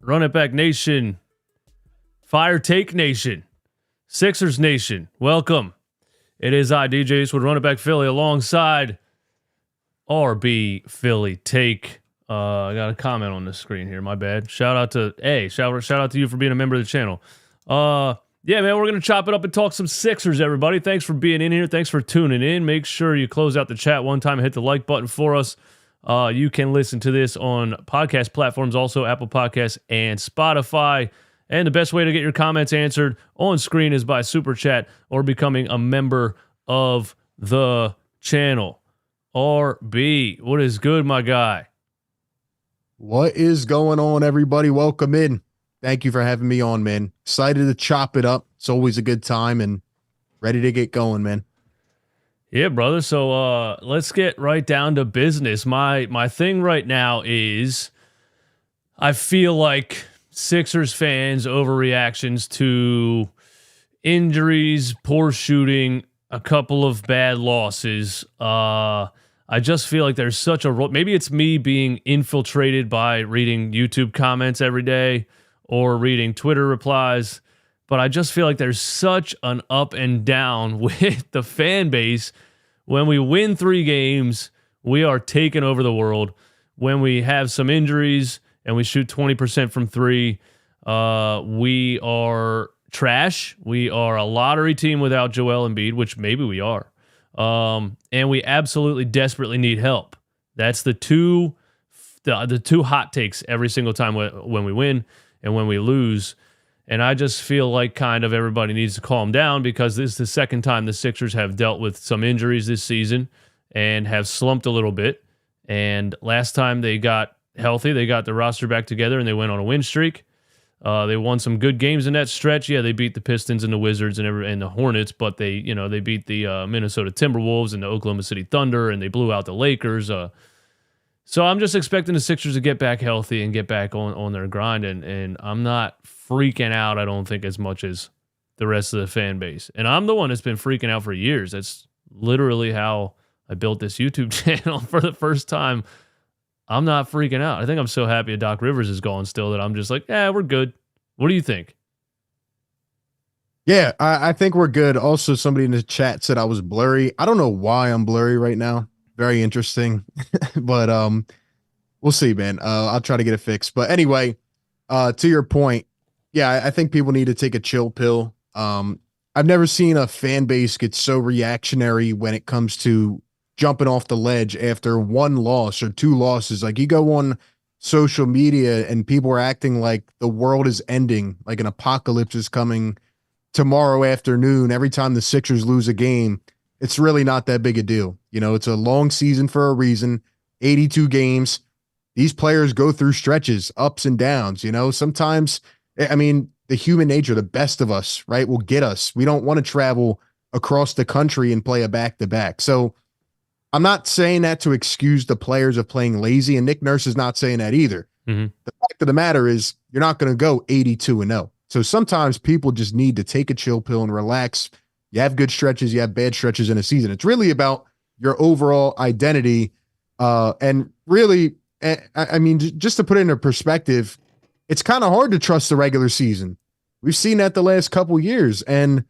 Run It Back Nation, Fire Take Nation, Sixers Nation, welcome. It is I, DJ Eastwood, Run It Back Philly, alongside RB Philly Take. I got a comment on the screen here, my bad. Shout out to you for being a member of the channel. Yeah, man, we're going to chop it up and talk some Sixers, everybody. Thanks for being in here. Thanks for tuning in. Make sure you close out the chat one time and hit the like button for us. You can listen to this on podcast platforms, also Apple Podcasts and Spotify. And the best way to get your comments answered on screen is by Super Chat or becoming a member of the channel. RB, what is good, my guy? What is going on, everybody? Welcome in. Thank you for having me on, man. Excited to chop it up. It's always a good time and ready to get going, man. Yeah, brother. So let's get right down to business. My thing right now is I feel like Sixers fans' overreactions to injuries, poor shooting, a couple of bad losses. I just feel like there's such a maybe it's me being infiltrated by reading YouTube comments every day or reading Twitter replies, but I just feel like there's such an up and down with the fan base. When we win 3 games, we are taking over the world. When we have some injuries and we shoot 20% from 3, we are trash. We are a lottery team without Joel Embiid, which maybe we are. And we absolutely desperately need help. That's the two hot takes every single time when we win and when we lose. And I just feel like kind of everybody needs to calm down because this is the second time the Sixers have dealt with some injuries this season and have slumped a little bit. And last time they got healthy, they got the roster back together and they went on a win streak. They won some good games in that stretch. Yeah, they beat the Pistons and the Wizards and the Hornets, but they beat the Minnesota Timberwolves and the Oklahoma City Thunder, and they blew out the Lakers. So I'm just expecting the Sixers to get back healthy and get back on their grind, and I'm not freaking out, I don't think, as much as the rest of the fan base. And I'm the one that's been freaking out for years. That's literally how I built this YouTube channel for the first time. I'm not freaking out. I think I'm so happy that Doc Rivers is gone still that I'm just like, yeah, we're good. What do you think? Yeah, I think we're good. Also, somebody in the chat said I was blurry. I don't know why I'm blurry right now. Very interesting. But we'll see, man. I'll try to get it fixed. But anyway, to your point, yeah, I think people need to take a chill pill. I've never seen a fan base get so reactionary when it comes to jumping off the ledge after 1 loss or 2 losses. Like, you go on social media and people are acting like the world is ending, like an apocalypse is coming tomorrow afternoon every time the Sixers lose a game. It's really not that big a deal. You know, it's a long season for a reason, 82 games. These players go through stretches, ups and downs. You know, sometimes, I mean, the human nature, the best of us, right, will get us. We don't want to travel across the country and play a back-to-back. So I'm not saying that to excuse the players of playing lazy, and Nick Nurse is not saying that either. Mm-hmm. The fact of the matter is you're not going to go 82-0. So sometimes people just need to take a chill pill and relax. You have good stretches, you have bad stretches in a season. It's really about your overall identity. And really, I mean, just to put it into perspective, it's kind of hard to trust the regular season. We've seen that the last couple years. And,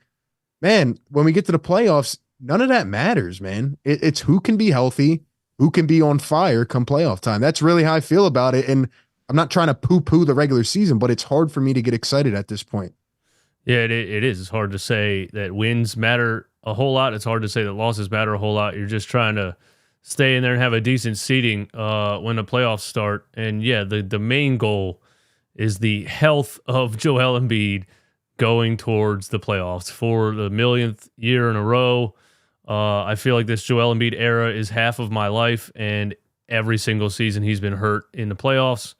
man, when we get to the playoffs, none of that matters, man. It's who can be healthy, who can be on fire come playoff time. That's really how I feel about it. And I'm not trying to poo-poo the regular season, but it's hard for me to get excited at this point. Yeah, it is. It's hard to say that wins matter a whole lot. It's hard to say that losses matter a whole lot. You're just trying to stay in there and have a decent seeding when the playoffs start. And, yeah, the main goal is the health of Joel Embiid going towards the playoffs for the millionth year in a row. I feel like this Joel Embiid era is half of my life, and every single season he's been hurt in the playoffs.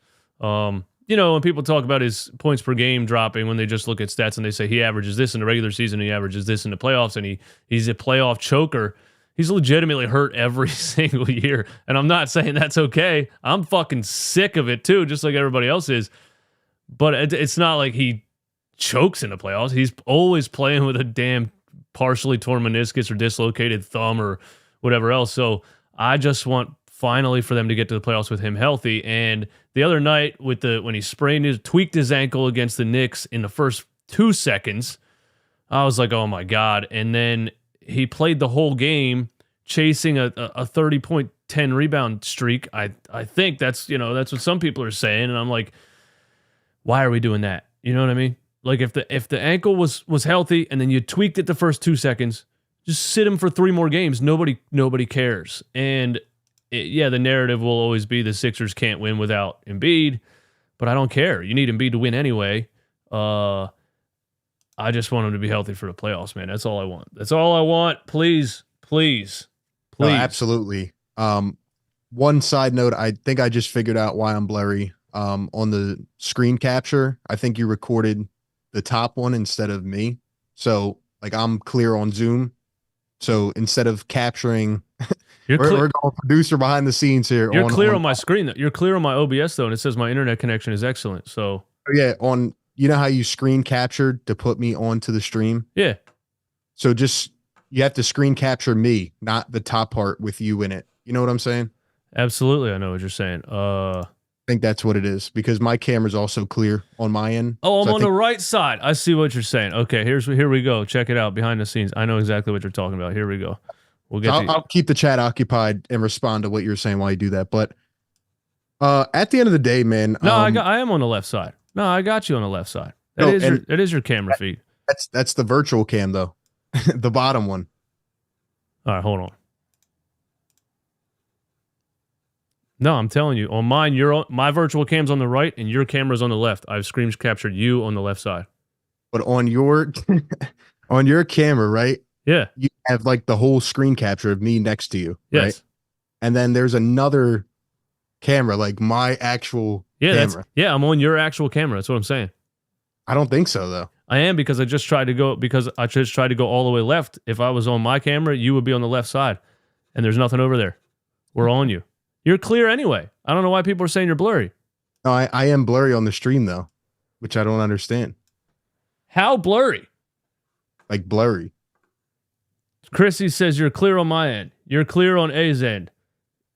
You know, when people talk about his points per game dropping, when they just look at stats and they say he averages this in the regular season, he averages this in the playoffs, and he's a playoff choker. He's legitimately hurt every single year, and I'm not saying that's okay. I'm fucking sick of it too, just like everybody else is. But it's not like he chokes in the playoffs. He's always playing with a damn partially torn meniscus or dislocated thumb or whatever else. So I just want finally for them to get to the playoffs with him healthy. And the other night when he tweaked his ankle against the Knicks in the first 2 seconds, I was like, oh my God. And then he played the whole game chasing a 30-point 10 rebound streak. I think that's what some people are saying. And I'm like, why are we doing that? You know what I mean? Like if the ankle was healthy and then you tweaked it the first 2 seconds, just sit him for 3 more games. Nobody cares. And the narrative will always be the Sixers can't win without Embiid, but I don't care. You need Embiid to win anyway. I just want him to be healthy for the playoffs, man. That's all I want. That's all I want. Please. No, absolutely. One side note, I think I just figured out why I'm blurry. On the screen capture, I think you recorded the top one instead of me. So like I'm clear on Zoom. So instead of capturing, we're going producer behind the scenes here. You're clear on my screen. Though. You're clear on my OBS though, and it says my internet connection is excellent. So yeah, you know how you screen captured to put me onto the stream? Yeah. So you have to screen capture me, not the top part with you in it. You know what I'm saying? Absolutely, I know what you're saying. I think that's what it is because my camera's also clear on my end. Oh, I'm on the right side. I see what you're saying. Okay, here we go. Check it out behind the scenes. I know exactly what you're talking about. Here we go. I'll keep the chat occupied and respond to what you're saying while you do that. But at the end of the day, man. No, I am on the left side. No, I got you on the left side. That is your camera feed. That's the virtual cam though. The bottom one. All right, hold on. No, I'm telling you, on mine, my virtual cam's on the right and your camera's on the left. I've screen captured you on the left side. But on your camera, right? Yeah. You have like the whole screen capture of me next to you, yes. Right? And then there's another camera, like my actual camera. I'm on your actual camera. That's what I'm saying. I don't think so though. I am because I just tried to go all the way left. If I was on my camera, you would be on the left side. And there's nothing over there. We're on you. You're clear anyway. I don't know why people are saying you're blurry. No, I am blurry on the stream though, which I don't understand. How blurry? Like blurry. Chrissy says you're clear on my end. You're clear on A's end.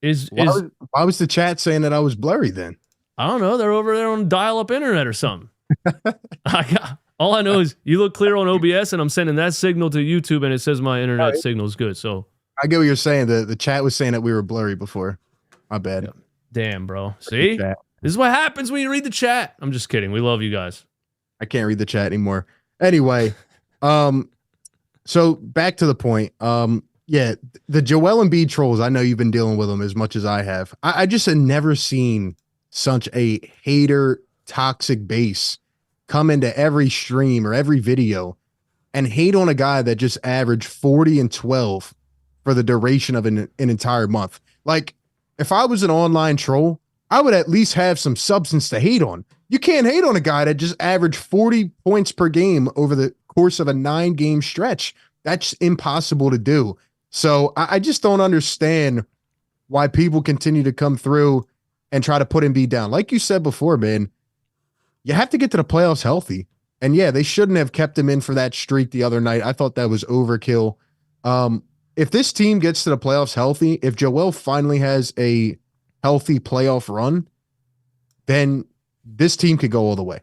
Why was the chat saying that I was blurry then? I don't know. They're over there on dial-up internet or something. All I know is you look clear on OBS, and I'm sending that signal to YouTube, and it says my internet signal is good. So I get what you're saying. The chat was saying that we were blurry before. My bad. Damn, bro. See? This is what happens when you read the chat. I'm just kidding. We love you guys. I can't read the chat anymore. Anyway, so back to the point. The Joel Embiid trolls, I know you've been dealing with them as much as I have. I just had never seen such a hater, toxic base come into every stream or every video and hate on a guy that just averaged 40 and 12 for the duration of an entire month. Like, if I was an online troll, I would at least have some substance to hate on. You can't hate on a guy that just averaged 40 points per game over the course of a 9-game stretch. That's impossible to do. So I just don't understand why people continue to come through and try to put Embiid down. Like you said before, man, you have to get to the playoffs healthy. And yeah, they shouldn't have kept him in for that streak the other night. I thought that was overkill. If this team gets to the playoffs healthy, if Joel finally has a healthy playoff run, then this team could go all the way.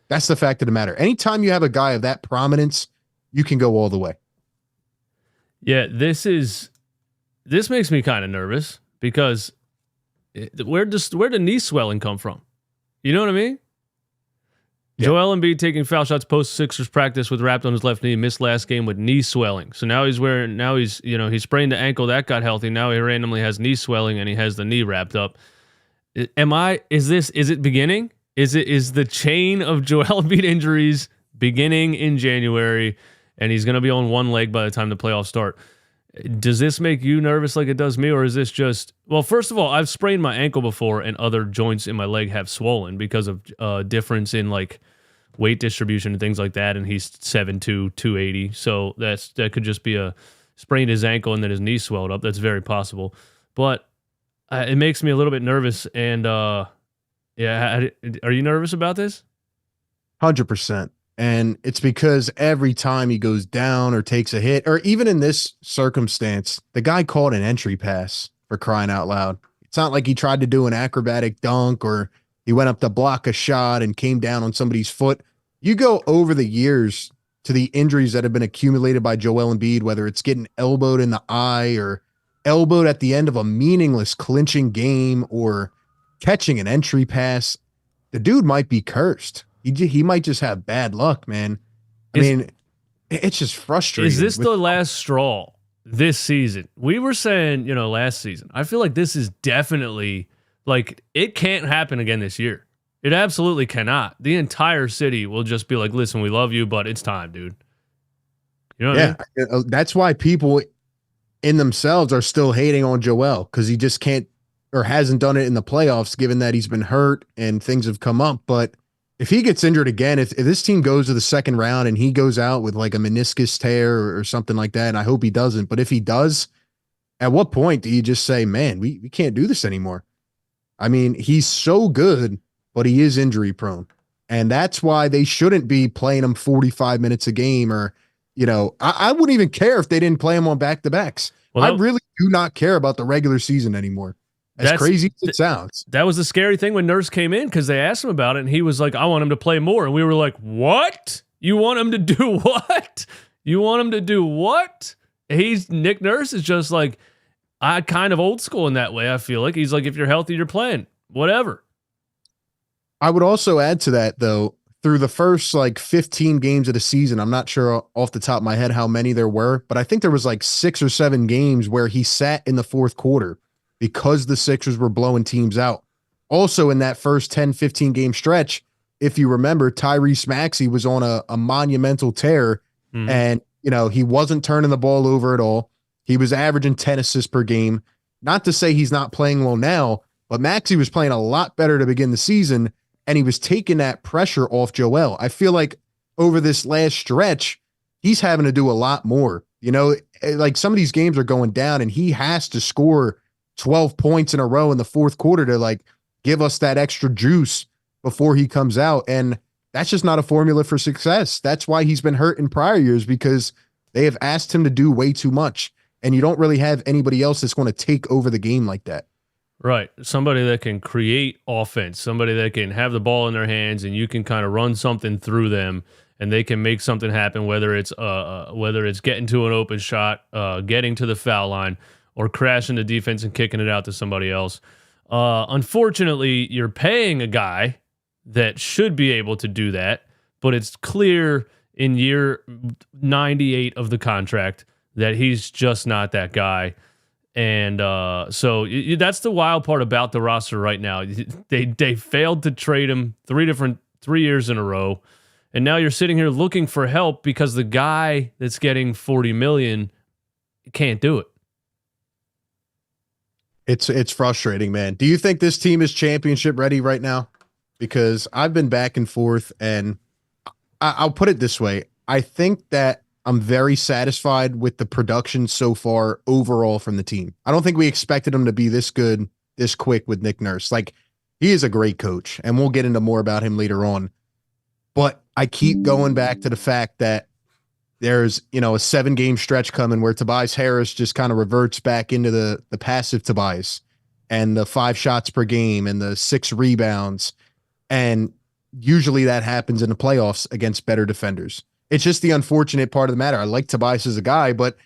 That's the fact of the matter. Anytime you have a guy of that prominence, you can go all the way. Yeah, this makes me kind of nervous because where did knee swelling come from? You know what I mean? Yeah. Joel Embiid taking foul shots post Sixers practice with wrapped on his left knee, missed last game with knee swelling. So now he sprained the ankle that got healthy. Now he randomly has knee swelling and he has the knee wrapped up. Is it beginning? Is the chain of Joel Embiid injuries beginning in January and he's going to be on one leg by the time the playoffs start? Does this make you nervous like it does me, or is this just... Well, first of all, I've sprained my ankle before and other joints in my leg have swollen because of difference in like weight distribution and things like that, and he's 7'2", 280. So that could just be a sprained his ankle and then his knee swelled up. That's very possible. But it makes me a little bit nervous, and are you nervous about this? 100%. And it's because every time he goes down or takes a hit, or even in this circumstance, the guy called an entry pass, for crying out loud. It's not like he tried to do an acrobatic dunk or he went up to block a shot and came down on somebody's foot. You go over the years to the injuries that have been accumulated by Joel Embiid, whether it's getting elbowed in the eye or elbowed at the end of a meaningless clinching game or catching an entry pass. The dude might be cursed. He might just have bad luck, man. I mean, it's just frustrating. Is this the last straw this season? We were saying, last season. I feel like this is definitely, like, it can't happen again this year. It absolutely cannot. The entire city will just be like, listen, we love you, but it's time, dude. You know what I mean? That's why people in themselves are still hating on Joel, because he just can't or hasn't done it in the playoffs, given that he's been hurt and things have come up. But if he gets injured again, if this team goes to the second round and he goes out with like a meniscus tear or something like that, and I hope he doesn't, but if he does, at what point do you just say, man, we can't do this anymore? I mean, he's so good, but he is injury prone. And that's why they shouldn't be playing him 45 minutes a game or, I wouldn't even care if they didn't play him on back-to-backs. Well, I really do not care about the regular season anymore. As crazy as it sounds. That was the scary thing when Nurse came in, because they asked him about it, and he was like, I want him to play more. And we were like, what? You want him to do what? You want him to do what? Nick Nurse is just like, I kind of old school in that way, I feel like. He's like, if you're healthy, you're playing. Whatever. I would also add to that, though, through the first 15 games of the season, I'm not sure off the top of my head how many there were, but I think there was 6 or 7 games where he sat in the fourth quarter because the Sixers were blowing teams out. Also in that first 10, 15 game stretch, if you remember, Tyrese Maxey was on a monumental tear and, he wasn't turning the ball over at all. He was averaging 10 assists per game. Not to say he's not playing well now, but Maxey was playing a lot better to begin the season, and he was taking that pressure off Joel. I feel like over this last stretch, he's having to do a lot more. Some of these games are going down, and he has to score 12 points in a row in the fourth quarter to give us that extra juice before he comes out. And that's just not a formula for success. That's why he's been hurt in prior years, because they have asked him to do way too much. And you don't really have anybody else that's going to take over the game like that. Right. Somebody that can create offense, somebody that can have the ball in their hands and you can kind of run something through them and they can make something happen, whether it's getting to an open shot, getting to the foul line, or crashing the defense and kicking it out to somebody else. Unfortunately, you're paying a guy that should be able to do that, but it's clear in year 98 of the contract that he's just not that guy. And so that's the wild part about the roster right now. They failed to trade him 3 years in a row, and now you're sitting here looking for help because the guy that's getting $40 million can't do it. It's frustrating, man. Do you think this team is championship ready right now? Because I've been back and forth, and I'll put it this way. I think that I'm very satisfied with the production so far overall from the team. I don't think we expected him to be this good, this quick with Nick Nurse. He is a great coach, and we'll get into more about him later on. But I keep going back to the fact that there's, a 7-game stretch coming where Tobias Harris just kind of reverts back into the passive Tobias and the 5 shots per game and the 6 rebounds. And usually that happens in the playoffs against better defenders. It's just the unfortunate part of the matter. I like Tobias as a guy, but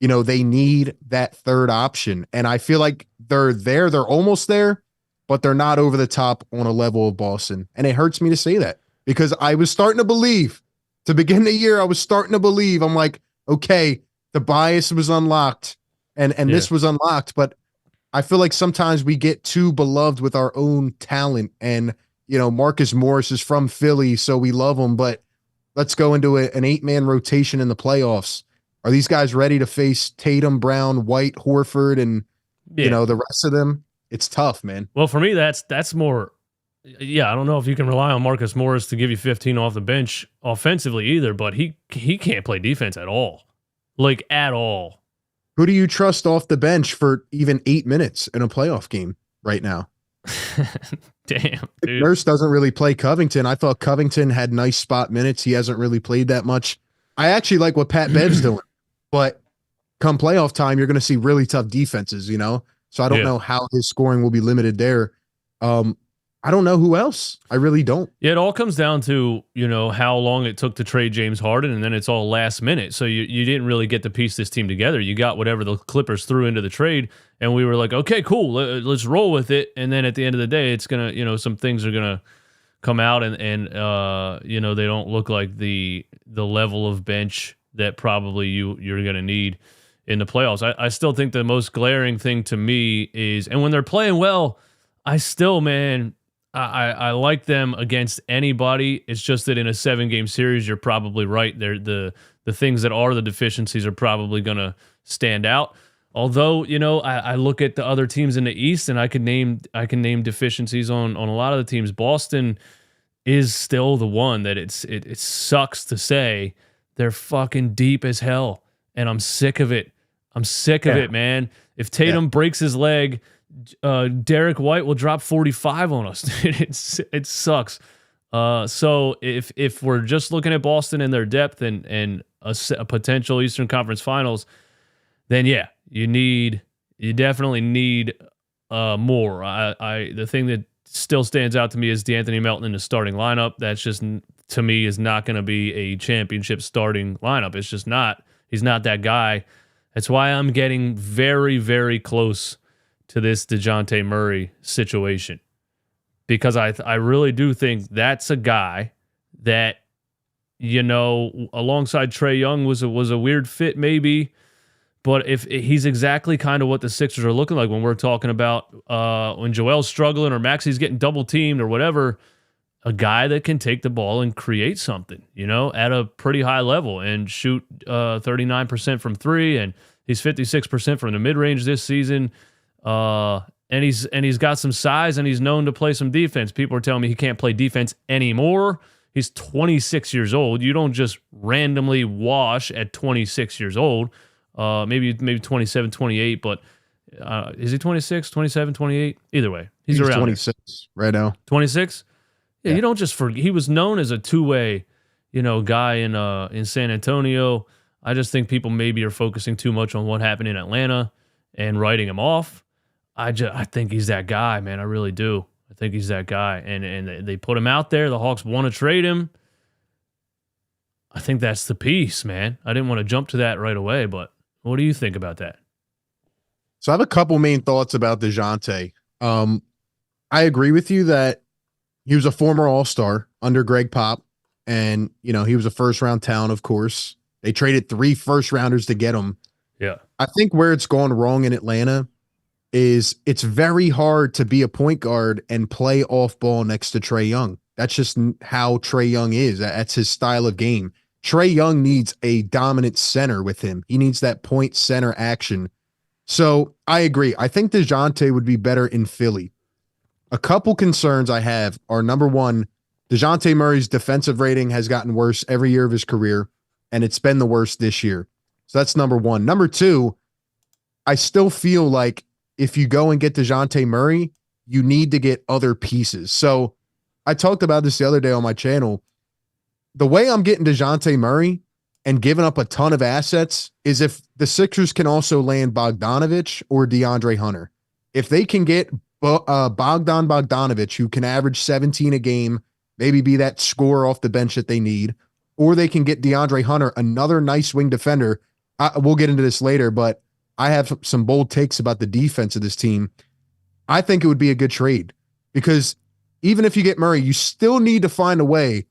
they need that third option. And I feel like they're there. They're almost there, but they're not over the top on a level of Boston. And it hurts me to say that because I was starting to believe. To begin the year, I was starting to believe. I'm like, okay, the bias was unlocked and this was unlocked. But I feel like sometimes we get too beloved with our own talent. And, Marcus Morris is from Philly, so we love him. But let's go into an 8-man rotation in the playoffs. Are these guys ready to face Tatum, Brown, White, Horford, and, the rest of them? It's tough, man. Well, for me, that's more... Yeah, I don't know if you can rely on Marcus Morris to give you 15 off the bench offensively either, but he can't play defense at all. At all. Who do you trust off the bench for even 8 minutes in a playoff game right now? Damn, dude. Nurse doesn't really play Covington. I thought Covington had nice spot minutes. He hasn't really played that much. I actually like what Pat Bev's doing, but come playoff time, you're going to see really tough defenses, So I don't know how his scoring will be limited there. I don't know who else. I really don't. Yeah, it all comes down to, how long it took to trade James Harden, and then it's all last minute. So you didn't really get to piece this team together. You got whatever the Clippers threw into the trade, and we were like, okay, cool, let's roll with it. And then at the end of the day, it's going to, some things are going to come out and they don't look like the level of bench that probably you're going to need in the playoffs. I still think the most glaring thing to me is, and when they're playing well, I still, man, I like them against anybody. It's just that in a 7-game series, you're probably right. The things that are the deficiencies are probably going to stand out. Although, I look at the other teams in the East, and I can name deficiencies on a lot of the teams. Boston is still the one that it sucks to say they're fucking deep as hell, and I'm sick of it. I'm sick of it, man. If Tatum breaks his leg, Derek White will drop 45 on us. It sucks. So if we're just looking at Boston and their depth and a potential Eastern Conference Finals, then you definitely need more. The thing that still stands out to me is DeAnthony Melton in the starting lineup. That's just, to me, is not going to be a championship starting lineup. It's just not. He's not that guy. That's why I'm getting very, very close to this Dejounte Murray situation, because I really do think that's a guy that, alongside Trae Young was a weird fit maybe, but if he's exactly kind of what the Sixers are looking like when we're talking about when Joel's struggling or Maxey's getting double teamed or whatever, a guy that can take the ball and create something, at a pretty high level and shoot 39% from three, and he's 56% from the mid range this season. And he's got some size, and he's known to play some defense. People are telling me he can't play defense anymore. He's 26 years old. You don't just randomly wash at 26 years old. Maybe 27, 28, but is he 26, 27, 28? Either way, he's around 26 right now. 26? Yeah, you don't just forget. He was known as a two-way, guy in San Antonio. I just think people maybe are focusing too much on what happened in Atlanta and writing him off. I think he's that guy, man. I really do. I think he's that guy. And they put him out there. The Hawks want to trade him. I think that's the piece, man. I didn't want to jump to that right away, but what do you think about that? So I have a couple main thoughts about Dejounte. I agree with you that he was a former All-Star under Greg Pop, and, he was a first-round talent, of course. They traded 3 first-rounders to get him. Yeah. I think where it's gone wrong in Atlanta is it's very hard to be a point guard and play off ball next to Trae Young. That's just how Trae Young is. That's his style of game. Trae Young needs a dominant center with him. He needs that point center action. So I agree. I think Dejounte would be better in Philly. A couple concerns I have are, number one, Dejounte Murray's defensive rating has gotten worse every year of his career, and it's been the worst this year. So that's number one. Number two, I still feel like if you go and get Dejounte Murray, you need to get other pieces. So I talked about this the other day on my channel. The way I'm getting Dejounte Murray and giving up a ton of assets is if the Sixers can also land Bogdanovich or DeAndre Hunter. If they can get Bogdanovich, who can average 17 a game, maybe be that scorer off the bench that they need, or they can get DeAndre Hunter, another nice wing defender. We'll get into this later, but I have some bold takes about the defense of this team. I think it would be a good trade because even if you get Murray, you still need to find a way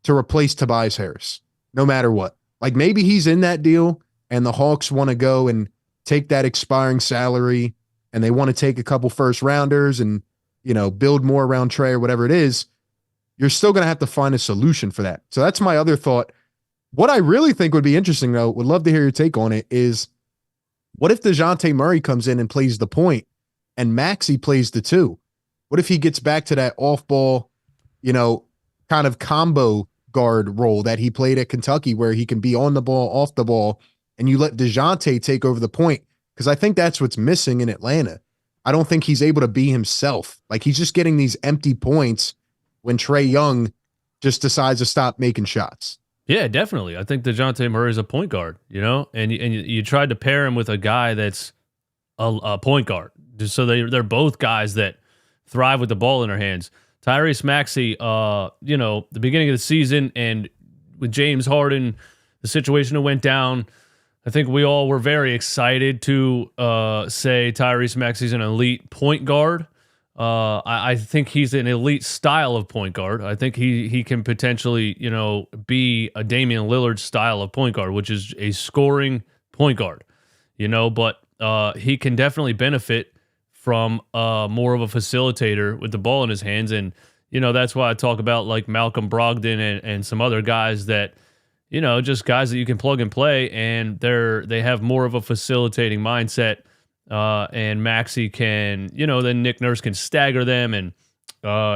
to replace Tobias Harris, no matter what. Like maybe he's in that deal and the Hawks want to go and take that expiring salary and they want to take a couple first rounders and, build more around Trae or whatever it is. You're still going to have to find a solution for that. So that's my other thought. What I really think would be interesting, though, would love to hear your take on it, is what if Dejounte Murray comes in and plays the point and Maxey plays the 2? What if he gets back to that off-ball, kind of combo guard role that he played at Kentucky where he can be on the ball, off the ball, and you let Dejounte take over the point? Because I think that's what's missing in Atlanta. I don't think he's able to be himself. Like he's just getting these empty points when Trae Young just decides to stop making shots. Yeah, definitely. I think Dejounte Murray is a point guard, and you tried to pair him with a guy that's a point guard. Just so they're both guys that thrive with the ball in their hands. Tyrese Maxey, the beginning of the season and with James Harden, the situation that went down, I think we all were very excited to say Tyrese Maxey's an elite point guard. I think he's an elite style of point guard. I think he can potentially, be a Damian Lillard style of point guard, which is a scoring point guard, but he can definitely benefit from more of a facilitator with the ball in his hands. And, that's why I talk about like Malcolm Brogdon and some other guys that, just guys that you can plug and play, and they have more of a facilitating mindset. And Maxey can, then Nick Nurse can stagger them, and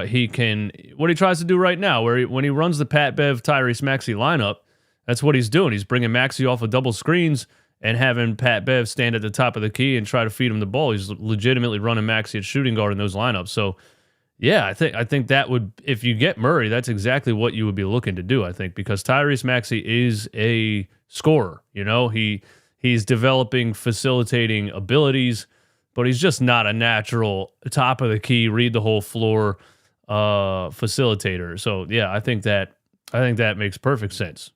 he can, what he tries to do right now, when he runs the Pat Bev Tyrese Maxey lineup, that's what he's doing. He's bringing Maxey off of double screens and having Pat Bev stand at the top of the key and try to feed him the ball. He's legitimately running Maxey at shooting guard in those lineups. So, yeah, I think that would, if you get Murray, that's exactly what you would be looking to do, I think, because Tyrese Maxey is a scorer. He's developing facilitating abilities, but he's just not a natural top of the key, read the whole floor facilitator. So yeah, I think that makes perfect sense.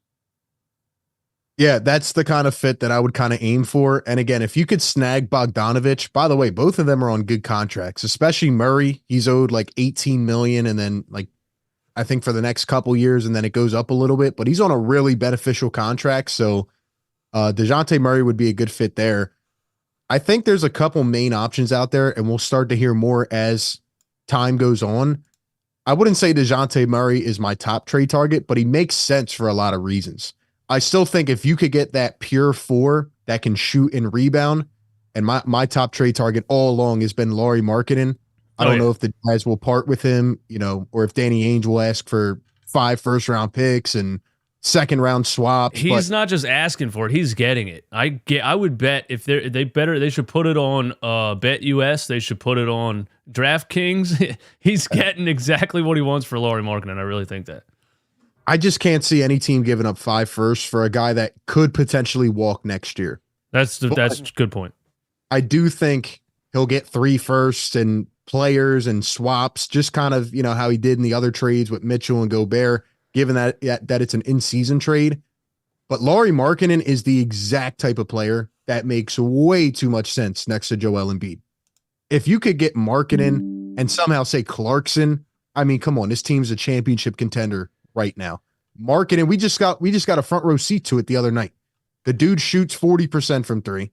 Yeah, that's the kind of fit that I would kind of aim for. And again, if you could snag Bogdanovich, by the way, both of them are on good contracts, especially Murray. He's owed like 18 million, and then like I think for the next couple years, and then it goes up a little bit, but he's on a really beneficial contract. So Dejounte Murray would be a good fit there. I think there's a couple main options out there, and we'll start to hear more as time goes on. I wouldn't say Dejounte Murray is my top trade target, but he makes sense for a lot of reasons. I still think if you could get that pure four that can shoot and rebound, and my top trade target all along has been Lauri Markkanen. I don't know if the guys will part with him, or if Danny Ainge will ask for 5 first-round picks and second-round swaps. He's not just asking for it; he's getting it. I would bet if they should put it on BetUS. They should put it on DraftKings. He's getting exactly what he wants for Lauri Markkanen. I really think that. I just can't see any team giving up 5 firsts for a guy that could potentially walk next year. That's a good point. I do think he'll get 3 firsts and players and swaps, just kind of, how he did in the other trades with Mitchell and Gobert, given that it's an in-season trade. But Lauri Markkanen is the exact type of player that makes way too much sense next to Joel Embiid. If you could get Markkanen and somehow say Clarkson, I mean, come on, this team's a championship contender right now. Markkanen, we just got a front row seat to it the other night. The dude shoots 40% from 3.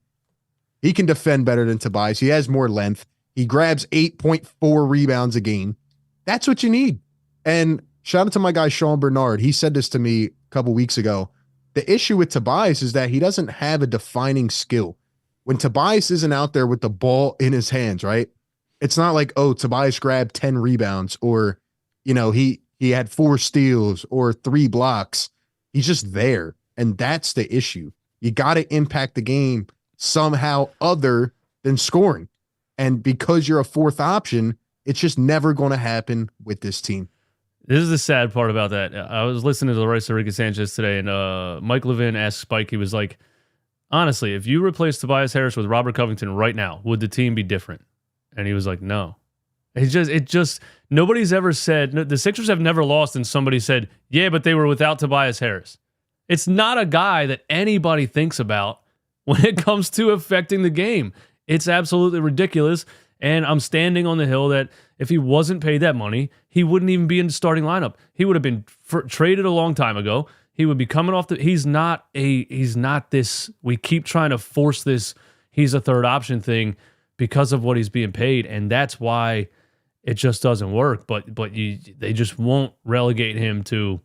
He can defend better than Tobias. He has more length. He grabs 8.4 rebounds a game. That's what you need. And shout out to my guy, Sean Bernard. He said this to me a couple weeks ago. The issue with Tobias is that he doesn't have a defining skill. When Tobias isn't out there with the ball in his hands, right? It's not like, oh, Tobias grabbed 10 rebounds or, he had 4 steals or 3 blocks. He's just there. And that's the issue. You got to impact the game somehow other than scoring. And because you're a 4th option, it's just never going to happen with this team. This is the sad part about that. I was listening to the Royce Enrique Sanchez today, and Mike Lavine asked Spike, he was like, honestly, if you replace Tobias Harris with Robert Covington right now, would the team be different? And he was like, no. Nobody's ever said, the Sixers have never lost and somebody said, yeah, but they were without Tobias Harris. It's not a guy that anybody thinks about when it comes to affecting the game. It's absolutely ridiculous. And I'm standing on the hill that if he wasn't paid that money, he wouldn't even be in the starting lineup. He would have been traded a long time ago. He would be coming off he's not this, we keep trying to force this, he's a third option thing because of what he's being paid. And that's why it just doesn't work. But they just won't relegate him to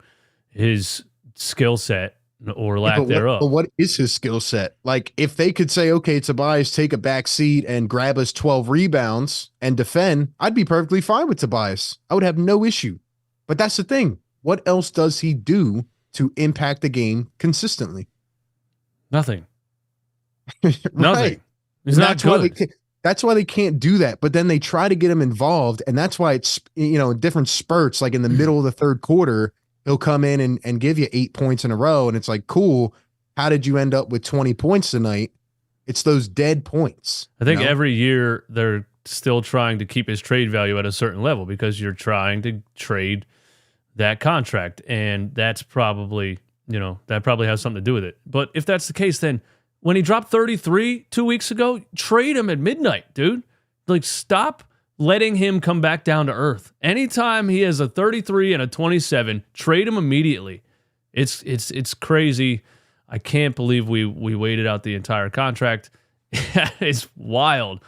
his skill set or lack thereof. But what is his skill set? Like, if they could say, okay, Tobias, take a back seat and grab us 12 rebounds and defend, I'd be perfectly fine with Tobias. I would have no issue. But that's the thing. What else does he do to impact the game consistently? Nothing. Right. Nothing. He's not good. That's why they can't do that. But then they try to get him involved. And that's why it's, in different spurts, like in the middle of the third quarter, he'll come in and give you 8 points in a row. And it's like, cool. How did you end up with 20 points tonight? It's those dead points. I think every year they're still trying to keep his trade value at a certain level because you're trying to trade that contract. And that's probably, that probably has something to do with it. But if that's the case, then when he dropped 33 2 weeks ago, trade him at midnight, dude. Like, stop letting him come back down to earth. Anytime he has a 33 and a 27, trade him immediately. It's crazy. I can't believe we waited out the entire contract. It's wild.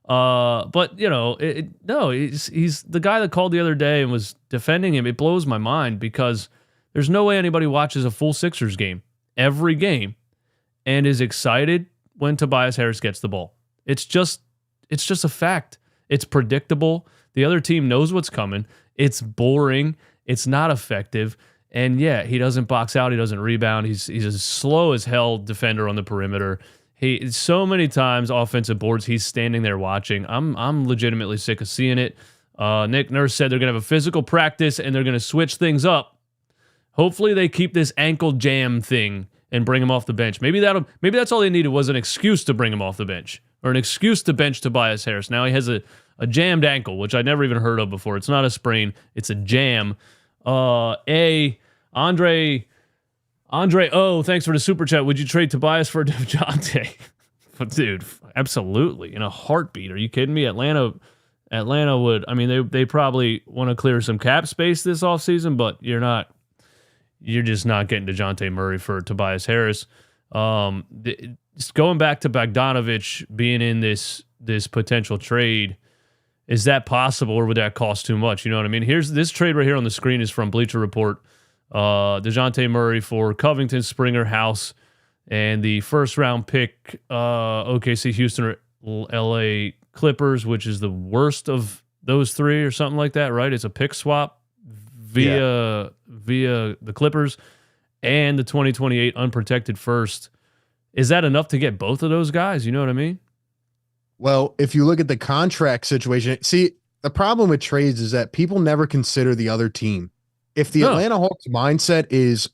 But he's the guy that called the other day and was defending him. It blows my mind because there's no way anybody watches a full Sixers game every game and is excited when Tobias Harris gets the ball. It's just a fact. It's predictable. The other team knows what's coming. It's boring. It's not effective. And yeah, he doesn't box out. He doesn't rebound. He's a slow as hell defender on the perimeter. He so many times offensive boards, he's standing there watching. I'm legitimately sick of seeing it. Nick Nurse said they're gonna have a physical practice and they're gonna switch things up. Hopefully they keep this ankle jam thing and bring him off the bench. Maybe that's all they needed was an excuse to bring him off the bench or an excuse to bench Tobias Harris. Now he has a jammed ankle, which I never even heard of before. It's not a sprain, it's a jam. Andre O, thanks for the super chat. Would you trade Tobias for Dejounte? Dude, absolutely. In a heartbeat. Are you kidding me? Atlanta would. I mean, they probably want to clear some cap space this offseason, but you're just not getting Dejounte Murray for Tobias Harris. Just going back to Bogdanovich being in this potential trade, is that possible or would that cost too much? You know what I mean? Here's this trade right here on the screen is from Bleacher Report. Dejounte Murray for Covington, Springer, House, and the first round pick, OKC, Houston, or LA Clippers, which is the worst of those three or something like that, right? It's a pick swap via the Clippers and the 2028 unprotected first. Is that enough to get both of those guys? You know what I mean? Well, if you look at the contract situation, see, the problem with trades is that people never consider the other team. If the Atlanta Hawks mindset is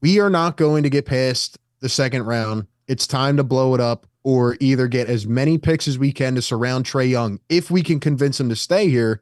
we are not going to get past the second round, it's time to blow it up or either get as many picks as we can to surround Trae Young. If we can convince him to stay here,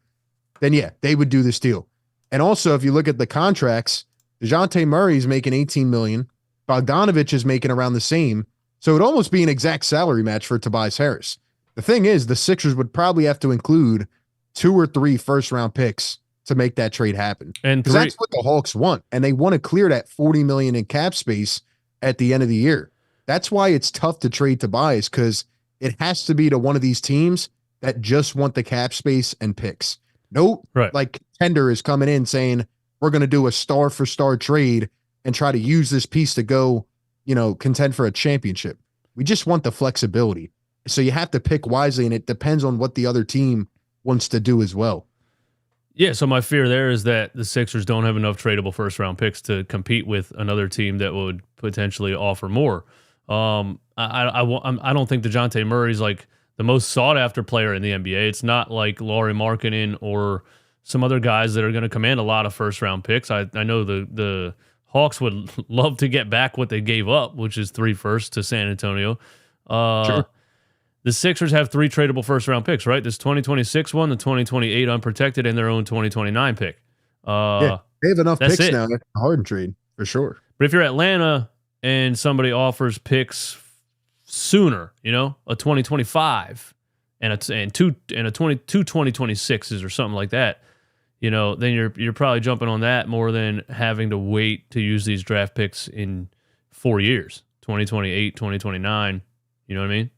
then yeah, they would do this deal. And also, if you look at the contracts, Dejounte Murray is making $18 million. Bogdanovich is making around the same. So it would almost be an exact salary match for Tobias Harris. The thing is, the Sixers would probably have to include 2 or 3 first-round picks to make that trade happen. And that's what the Hawks want. And they want to clear that $40 million in cap space at the end of the year. That's why it's tough to trade Tobias, because it has to be to one of these teams that just want the cap space and picks. No, like contender is coming in saying, we're going to do a star for star trade and try to use this piece to go, contend for a championship. We just want the flexibility. So you have to pick wisely, and it depends on what the other team wants to do as well. Yeah, so my fear there is that the Sixers don't have enough tradable first-round picks to compete with another team that would potentially offer more. I don't think Dejounte Murray's like the most sought-after player in the NBA. It's not like Lauri Markkanen or some other guys that are going to command a lot of first-round picks. I know the Hawks would love to get back what they gave up, which is 3 firsts to San Antonio. Sure. The Sixers have 3 tradable first-round picks, right? This 2026 one, the 2028 unprotected, and their own 2029 pick. Yeah, they have enough picks now. A Harden trade, for sure. But if you're Atlanta and somebody offers picks sooner, a 2025 and two 2026s or something like that, then you're probably jumping on that more than having to wait to use these draft picks in 4 years, 2028, 2029. You know what I mean?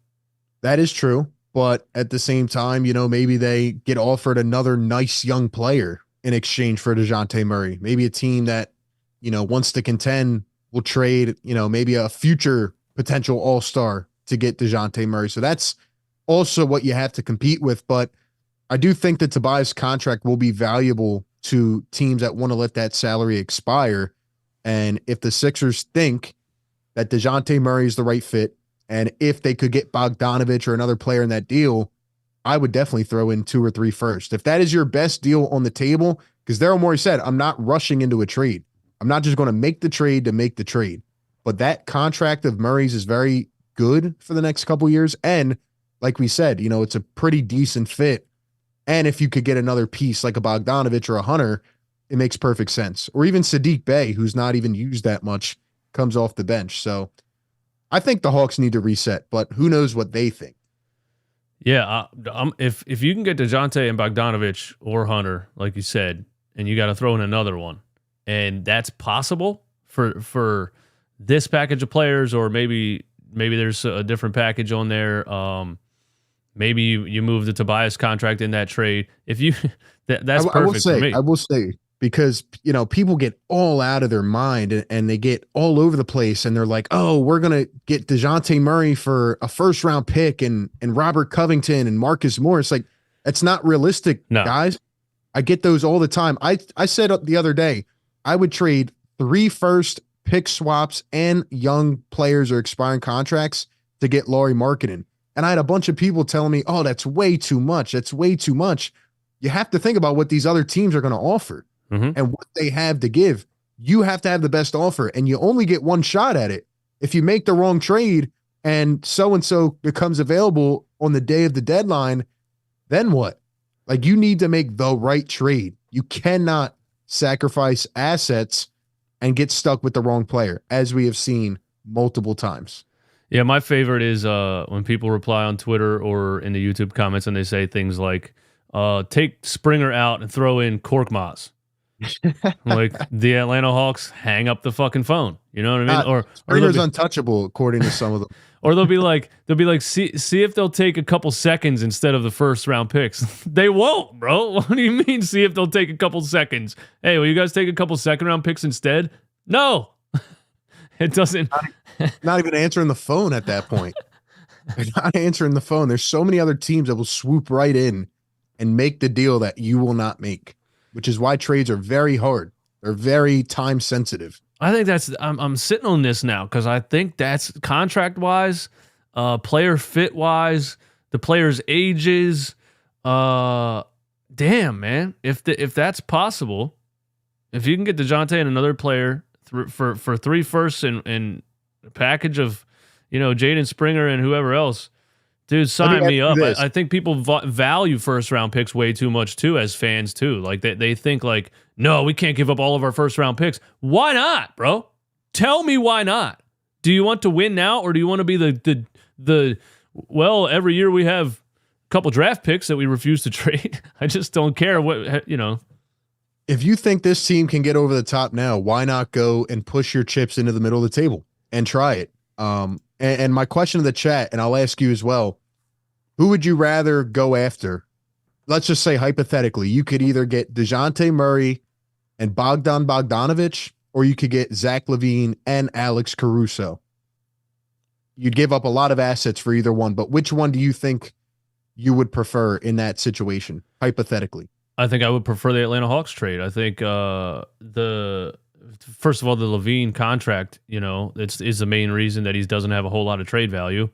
That is true, but at the same time, maybe they get offered another nice young player in exchange for Dejounte Murray. Maybe a team that, wants to contend will trade, maybe a future potential all-star to get Dejounte Murray. So that's also what you have to compete with. But I do think that Tobias' contract will be valuable to teams that want to let that salary expire. And if the Sixers think that Dejounte Murray is the right fit, and if they could get Bogdanovich or another player in that deal, I would definitely throw in 2 or 3 first. If that is your best deal on the table, because Daryl Morey said, I'm not rushing into a trade. I'm not just going to make the trade to make the trade. But that contract of Murray's is very good for the next couple years. And like we said, it's a pretty decent fit. And if you could get another piece like a Bogdanovich or a Hunter, it makes perfect sense. Or even Sadiq Bey, who's not even used that much, comes off the bench. So I think the Hawks need to reset, but who knows what they think. Yeah, if you can get Dejounte and Bogdanovich or Hunter, like you said, and you got to throw in another one, and that's possible for this package of players, or maybe there's a different package on there. Maybe you move the Tobias contract in that trade. If you that's perfect for me. I will say, because people get all out of their mind and they get all over the place, and they're like, oh, we're gonna get Dejounte Murray for a first round pick and Robert Covington and Marcus Morris. Like, that's not realistic, guys. I get those all the time. I said the other day I would trade 3 first pick swaps and young players or expiring contracts to get Lauri Markkanen. And I had a bunch of people telling me, oh, that's way too much. That's way too much. You have to think about what these other teams are going to offer and what they have to give. You have to have the best offer, and you only get one shot at it. If you make the wrong trade and so-and-so becomes available on the day of the deadline, then what? Like, you need to make the right trade. You cannot sacrifice assets and get stuck with the wrong player, as we have seen multiple times. Yeah, my favorite is when people reply on Twitter or in the YouTube comments and they say things like, take Springer out and throw in Korkmaz. Like, the Atlanta Hawks hang up the fucking phone. You know what I mean? Or Springer's untouchable, according to some of them. Or they'll be like, see if they'll take a couple seconds instead of the first round picks. They won't, bro. What do you mean, see if they'll take a couple seconds? Hey, will you guys take a couple second round picks instead? No. It doesn't. Not even answering the phone at that point. They're not answering the phone. There's so many other teams that will swoop right in and make the deal that you will not make, which is why trades are very hard. They're very time sensitive. I think I'm sitting on this now because I think that's contract wise, player fit wise, the players' ages. Damn, man, if that's possible, if you can get DeJounte and another player for 3 firsts and a package of, Jaden Springer and whoever else, dude, sign me up. I think people value first round picks way too much too, as fans too. Like they think like, no, we can't give up all of our first round picks. Why not, bro? Tell me why not. Do you want to win now, or do you want to be the well, every year we have a couple draft picks that we refuse to trade? I just don't care what. If you think this team can get over the top now, why not go and push your chips into the middle of the table and try it? And my question to the chat, and I'll ask you as well, who would you rather go after? Let's just say hypothetically, you could either get Dejounte Murray and Bogdanovich, or you could get Zach Lavine and Alex Caruso. You'd give up a lot of assets for either one, but which one do you think you would prefer in that situation, hypothetically? I think I would prefer the Atlanta Hawks trade. I think first of all, the Lavine contract, is the main reason that he doesn't have a whole lot of trade value.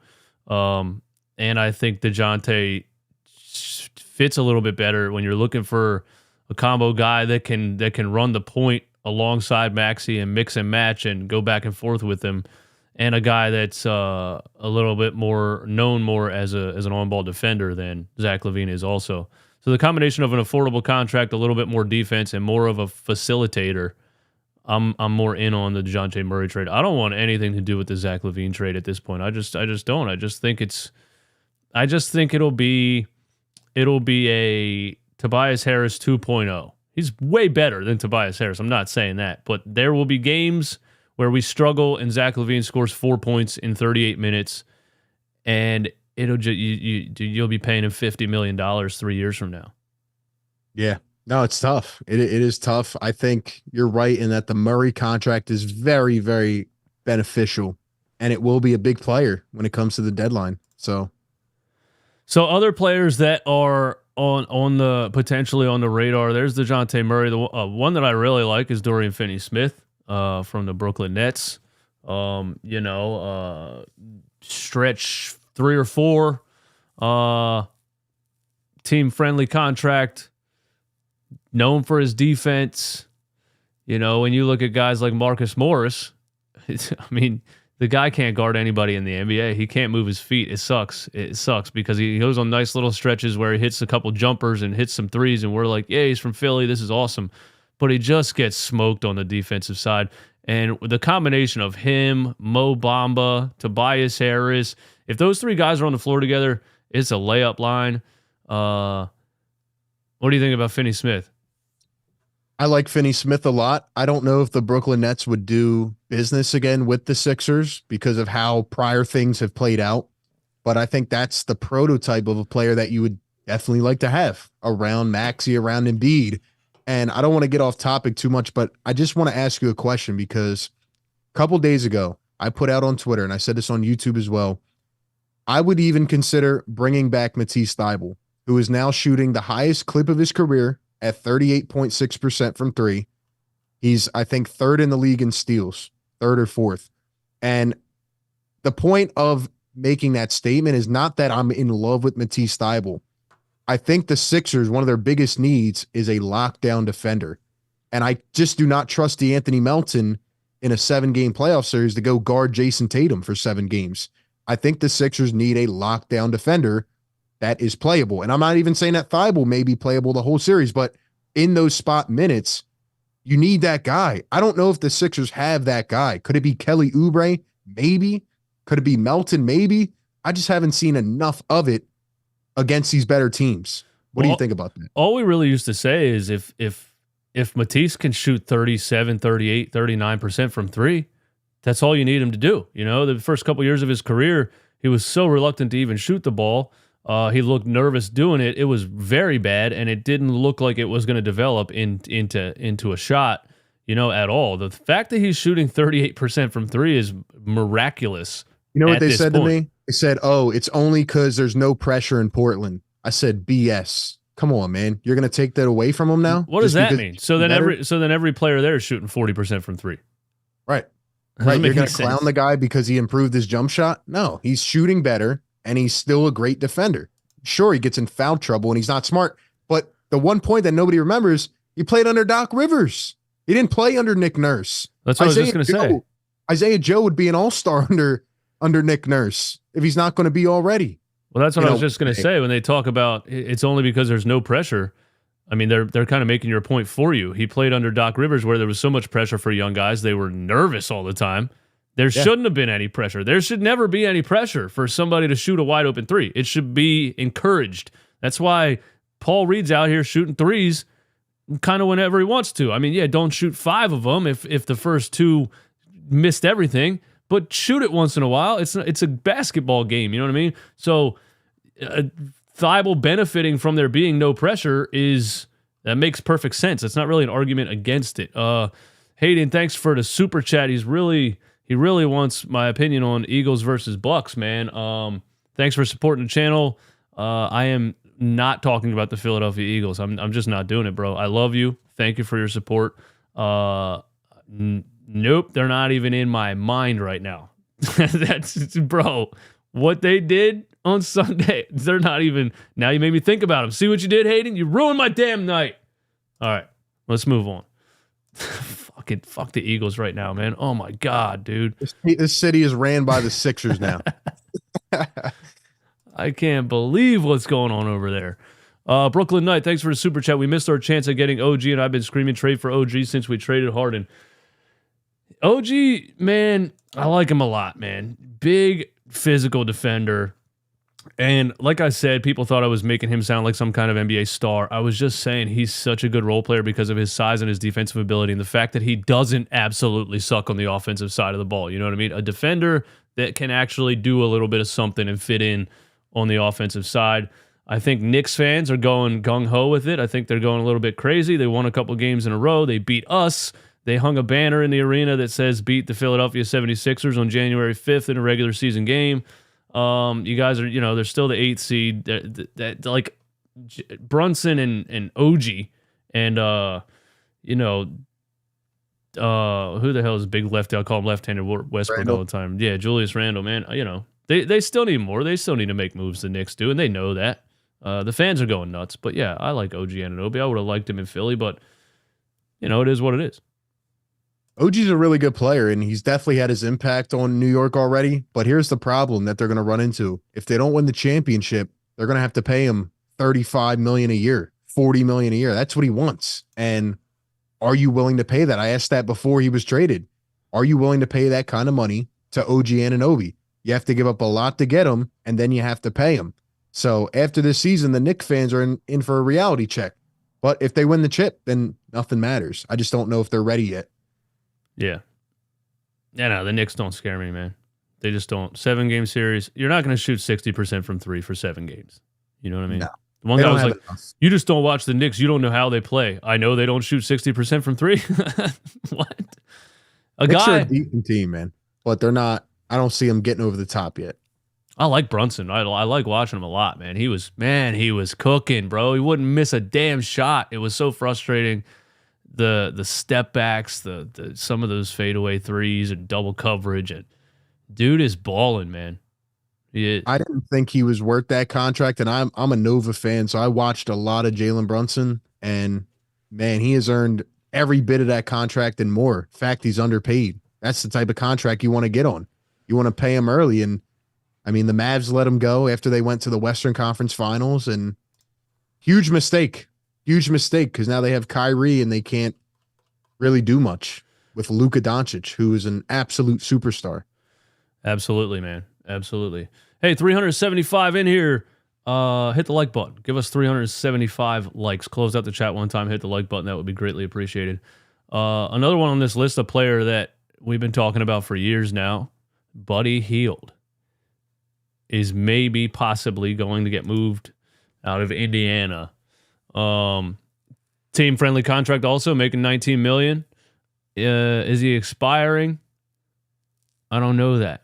And I think DeJounte fits a little bit better when you're looking for a combo guy that can run the point alongside Maxey and mix and match and go back and forth with him, and a guy that's a little bit more known as an on-ball defender than Zach Lavine is also. So the combination of an affordable contract, a little bit more defense, and more of a facilitator, I'm more in on the DeJounte Murray trade. I don't want anything to do with the Zach Lavine trade at this point. I just don't. I just think it'll be a Tobias Harris 2.0. He's way better than Tobias Harris. I'm not saying that, but there will be games where we struggle and Zach Lavine scores 4 points in 38 minutes, and you'll be paying him $50 million 3 years from now. Yeah. No, it's tough. It is tough. I think you're right in that the Murray contract is very, very beneficial, and it will be a big player when it comes to the deadline. So other players that are on the potentially on the radar, there's DeJounte Murray. The one that I really like is Dorian Finney-Smith from the Brooklyn Nets. Stretch 3 or 4 team friendly contract, known for his defense. When you look at guys like Marcus Morris, the guy can't guard anybody in the NBA. He can't move his feet. It sucks. It sucks because he goes on nice little stretches where he hits a couple jumpers and hits some threes, and we're like, yeah, he's from Philly. This is awesome. But he just gets smoked on the defensive side. And the combination of him, Mo Bamba, Tobias Harris, if those three guys are on the floor together, it's a layup line. What do you think about Finney Smith? I like Finney Smith a lot. I don't know if the Brooklyn Nets would do business again with the Sixers because of how prior things have played out. But I think that's the prototype of a player that you would definitely like to have around Maxey, around Embiid. And I don't want to get off topic too much, but I just want to ask you a question because a couple days ago, I put out on Twitter, and I said this on YouTube as well, I would even consider bringing back Matisse Thybulle, who is now shooting the highest clip of his career at 38.6% from three. He's, I think, third in the league in steals, third or fourth. And the point of making that statement is not that I'm in love with Matisse Thybulle. I think the Sixers, one of their biggest needs is a lockdown defender. And I just do not trust DeAnthony Melton in a 7-game playoff series to go guard Jason Tatum for 7 games. I think the Sixers need a lockdown defender that is playable. And I'm not even saying that Thybulle may be playable the whole series, but in those spot minutes, you need that guy. I don't know if the Sixers have that guy. Could it be Kelly Oubre? Maybe. Could it be Melton? Maybe. I just haven't seen enough of it against these better teams. What do you think about that? All we really used to say is if Matisse can shoot 37, 38, 39% from three, that's all you need him to do. You know, the first couple years of his career, he was so reluctant to even shoot the ball. He looked nervous doing it. It was very bad, and it didn't look like it was going to develop into a shot, you know, at all. The fact that he's shooting 38% from three is miraculous. You know what they said to me? They said, oh, it's only because there's no pressure in Portland. I said, BS. Come on, man. You're going to take that away from him now? What does that mean? So then every player there is shooting 40% from three. Right. Right. You're going to clown the guy because he improved his jump shot? No, he's shooting better, and he's still a great defender. Sure, he gets in foul trouble, and he's not smart. But the one point that nobody remembers, he played under Doc Rivers. He didn't play under Nick Nurse. That's what I was just going to say. Isaiah Joe would be an all-star under Nick Nurse if he's not going to be already. Well, that's what I was just going to say. When they talk about it's only because there's no pressure, I mean, they're kind of making your point for you. He played under Doc Rivers where there was so much pressure for young guys. They were nervous all the time. There shouldn't have been any pressure. There should never be any pressure for somebody to shoot a wide open three. It should be encouraged. That's why Paul Reed's out here shooting threes kind of whenever he wants to. I mean, yeah, don't shoot 5 of them if the first 2 missed everything, but shoot it once in a while. It's a basketball game, you know what I mean? So Thybulle benefiting from there being no pressure that makes perfect sense. It's not really an argument against it. Hayden, thanks for the super chat. He really wants my opinion on Eagles versus Bucks, man. Thanks for supporting the channel. I am not talking about the Philadelphia Eagles. I'm just not doing it, bro. I love you. Thank you for your support. Nope, they're not even in my mind right now. That's, bro, what they did on Sunday, they're not even, now you made me think about them. See what you did, Hayden? You ruined my damn night. All right, let's move on. Fuck the Eagles right now, man. Oh my God, dude. This city is ran by the Sixers now. I can't believe what's going on over there. Brooklyn Knight, thanks for the super chat. We missed our chance at getting OG, and I've been screaming trade for OG since we traded Harden. OG, man, I like him a lot, man. Big physical defender. And like I said, people thought I was making him sound like some kind of NBA star. I was just saying he's such a good role player because of his size and his defensive ability and the fact that he doesn't absolutely suck on the offensive side of the ball. You know what I mean? A defender that can actually do a little bit of something and fit in on the offensive side. I think Knicks fans are going gung-ho with it. I think they're going a little bit crazy. They won a couple games in a row. They beat us. They hung a banner in the arena that says beat the Philadelphia 76ers on January 5th in a regular season game. You guys are, they're still the 8th seed. That like Brunson and OG and who the hell is big lefty? I'll call him left-handed Westbrook Randall. All the time. Yeah, Julius Randle, man. They still need more. They still need to make moves the Knicks do, and they know that. The fans are going nuts. But yeah, I like OG Anunoby. I would have liked him in Philly, but it is what it is. OG's a really good player, and he's definitely had his impact on New York already. But here's the problem that they're going to run into: if they don't win the championship, they're going to have to pay him $35 million a year, $40 million a year. That's what he wants. And are you willing to pay that? I asked that before he was traded. Are you willing to pay that kind of money to OG Anunoby? You have to give up a lot to get him, and then you have to pay him. So after this season, the Knicks fans are in for a reality check. But if they win the chip, then nothing matters. I just don't know if they're ready yet. Yeah. Yeah, no, the Knicks don't scare me, man. They just don't. 7-game series. You're not going to shoot 60% from three for 7 games. You know what I mean? No. The one guy was like, you just don't watch the Knicks. You don't know how they play. I know they don't shoot 60% from 3. What? Knicks are a decent team, man. But they're not. I don't see them getting over the top yet. I like Brunson. I like watching him a lot, man. He was cooking, bro. He wouldn't miss a damn shot. It was so frustrating. The step backs, the some of those fadeaway threes and double coverage, and dude is balling, man. I didn't think he was worth that contract, and I'm a Nova fan, so I watched a lot of Jalen Brunson, and man, he has earned every bit of that contract and more. In fact, he's underpaid. That's the type of contract you want to get on. You want to pay him early, and I mean, the Mavs let him go after they went to the Western Conference Finals, and huge mistake because now they have Kyrie and they can't really do much with Luka Doncic, who is an absolute superstar. Absolutely, man. Absolutely. Hey, 375 in here. Hit the like button. Give us 375 likes. Close out the chat one time. Hit the like button. That would be greatly appreciated. Another one on this list, a player that we've been talking about for years now, Buddy Hield, is maybe possibly going to get moved out of Indiana. Team friendly contract also, making $19 million. Is he expiring? I don't know that.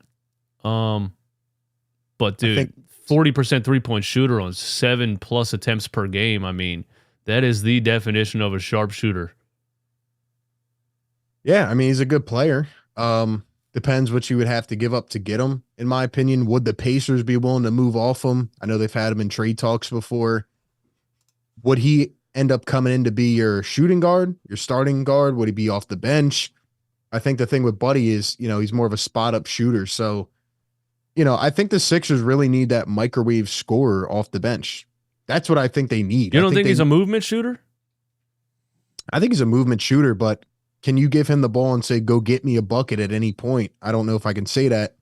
But dude, 40% 3-point shooter on 7+ attempts per game. I mean, that is the definition of a sharpshooter. Yeah, I mean, he's a good player. Depends what you would have to give up to get him. In my opinion, would the Pacers be willing to move off him? I know they've had him in trade talks before. Would he end up coming in to be your shooting guard, your starting guard? Would he be off the bench? I think the thing with Buddy is, he's more of a spot-up shooter. So, I think the Sixers really need that microwave scorer off the bench. That's what I think they need. You don't think he's a movement shooter? I think he's a movement shooter, but can you give him the ball and say, go get me a bucket at any point? I don't know if I can say that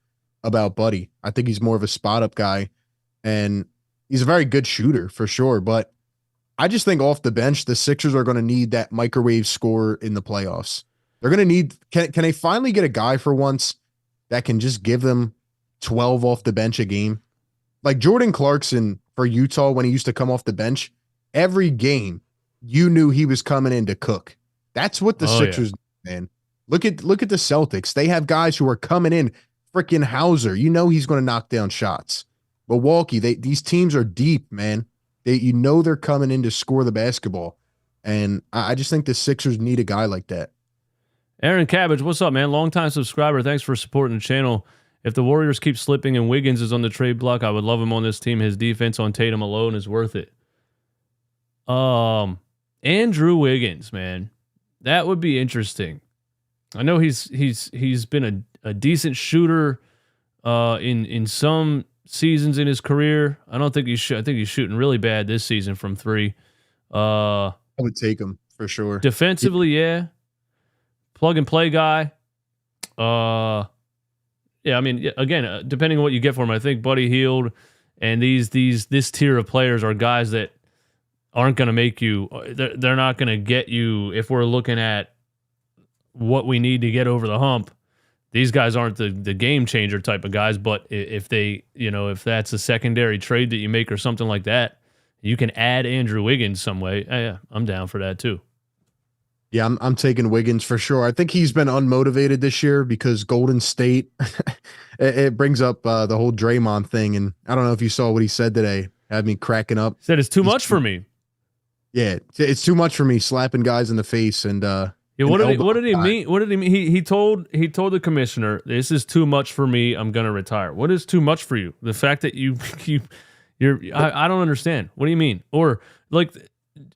about Buddy. I think he's more of a spot-up guy, and he's a very good shooter for sure, but I just think off the bench, the Sixers are going to need that microwave scorer in the playoffs. They're going to need, can they finally get a guy for once that can just give them 12 off the bench a game? Like Jordan Clarkson for Utah, when he used to come off the bench, every game, you knew he was coming in to cook. That's what the Sixers do, man. Look at the Celtics. They have guys who are coming in. Freaking Hauser, he's going to knock down shots. Milwaukee, these teams are deep, man. They're coming in to score the basketball. And I just think the Sixers need a guy like that. Aaron Cabbage, what's up, man? Longtime subscriber. Thanks for supporting the channel. If the Warriors keep slipping and Wiggins is on the trade block, I would love him on this team. His defense on Tatum alone is worth it. Andrew Wiggins, man. That would be interesting. I know he's been a decent shooter in some seasons in his career. I don't think I think he's shooting really bad this season from 3. I would take him for sure. Defensively, yeah. Plug and play guy. Yeah, I mean, again, depending on what you get for him, I think Buddy Hield and this tier of players are guys that aren't going to make you. They're not going to get you. If we're looking at what we need to get over the hump, these guys aren't the game changer type of guys. But if they, if that's a secondary trade that you make or something like that, you can add Andrew Wiggins some way. Yeah, I'm down for that too. Yeah, I'm taking Wiggins for sure. I think he's been unmotivated this year because Golden State, it brings up the whole Draymond thing. And I don't know if you saw what he said today. Had me cracking up. Said it's too much for me. Yeah, it's too much for me slapping guys in the face. And yeah, what did he mean? What did he mean? He told the commissioner, this is too much for me. I'm going to retire. What is too much for you? The fact that you're I don't understand. What do you mean? Or like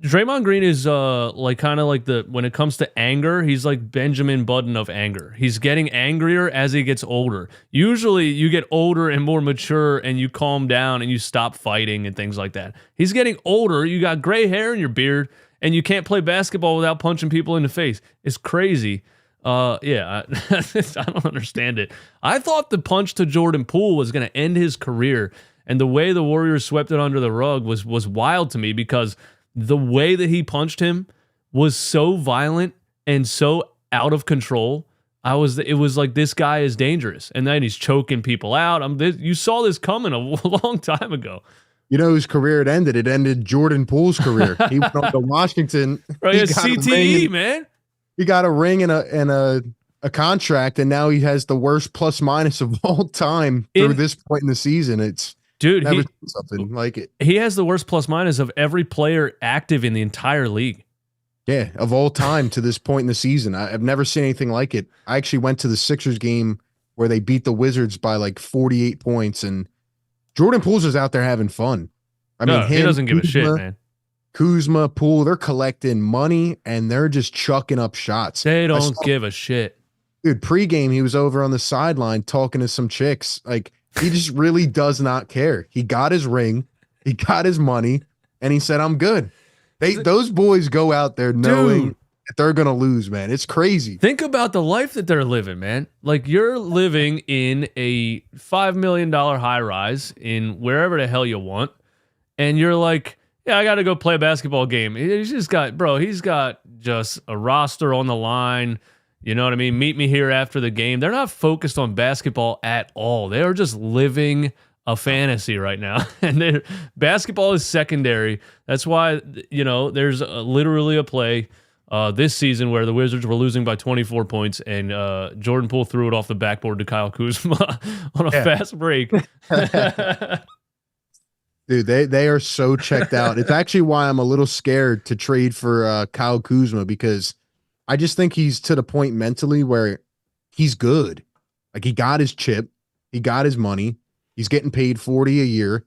Draymond Green is like kind of like when it comes to anger, he's like Benjamin Button of anger. He's getting angrier as he gets older. Usually you get older and more mature and you calm down and you stop fighting and things like that. He's getting older, you got gray hair in your beard and you can't play basketball without punching people in the face. It's crazy. Yeah, I don't understand it. I thought the punch to Jordan Poole was going to end his career, and the way the Warriors swept it under the rug was wild to me because the way that he punched him was so violent and so out of control. It was like, this guy is dangerous, and then he's choking people out. You saw this coming a long time ago. You know whose career it ended? It ended Jordan Poole's career. He went on to Washington. Right, he CTE, man. He got a ring and a contract, and now he has the worst plus minus of all time through this point in the season. It's something like it. He has the worst plus minus of every player active in the entire league. Yeah, of all time to this point in the season. I've never seen anything like it. I actually went to the Sixers game where they beat the Wizards by like 48 points, and Jordan Poole's is out there having fun. I mean, he doesn't give a shit, man. Kuzma, Poole, they're collecting money and they're just chucking up shots. They don't give a shit. Dude, pregame, he was over on the sideline talking to some chicks. Like, he just really does not care. He got his ring, he got his money, and he said, I'm good. Those boys go out there knowing that they're going to lose, man. It's crazy. Think about the life that they're living, man. Like, you're living in a $5 million high rise in wherever the hell you want, and you're like, yeah, I got to go play a basketball game. He's got just a roster on the line. You know what I mean? Meet me here after the game. They're not focused on basketball at all. They are just living a fantasy right now. And basketball is secondary. That's why, there's literally a play this season where the Wizards were losing by 24 points and Jordan Poole threw it off the backboard to Kyle Kuzma on a fast break. Dude, they are so checked out. It's actually why I'm a little scared to trade for Kyle Kuzma, because I just think he's to the point mentally where he's good. Like, he got his chip, he got his money, he's getting paid $40 a year.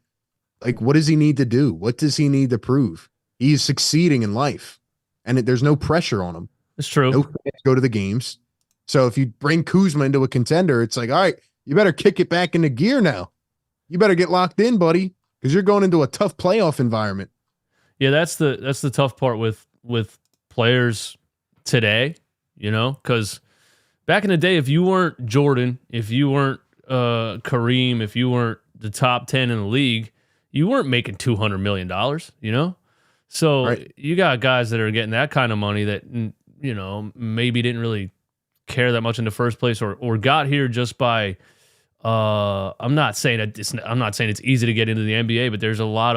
Like, what does he need to do? What does he need to prove? He's succeeding in life, and there's no pressure on him. It's true. No fans go to the games. So if you bring Kuzma into a contender, it's like, all right, you better kick it back into gear now. You better get locked in, buddy, because you're going into a tough playoff environment. Yeah, that's the tough part with players today, because back in the day, if you weren't Jordan, if you weren't Kareem, if you weren't the top 10 in the league, you weren't making $200 million, So right. You got guys that are getting that kind of money that, maybe didn't really care that much in the first place or got here just by I'm not saying it's easy to get into the NBA, but there's a lot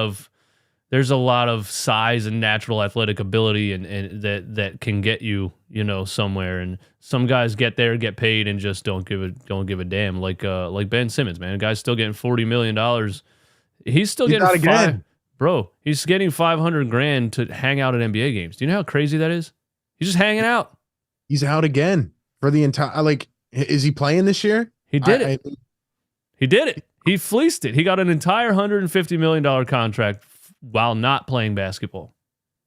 of size and natural athletic ability and that can get you, somewhere. And some guys get there, get paid, and just don't give a damn. Like Ben Simmons, man. The guy's still getting $40 million. He's still getting he's getting $500,000 to hang out at NBA games. Do you know how crazy that is? He's just hanging out. He's out again for the entire. Is he playing this year? He did it. He did it. He fleeced it. He got an entire $150 million contract while not playing basketball.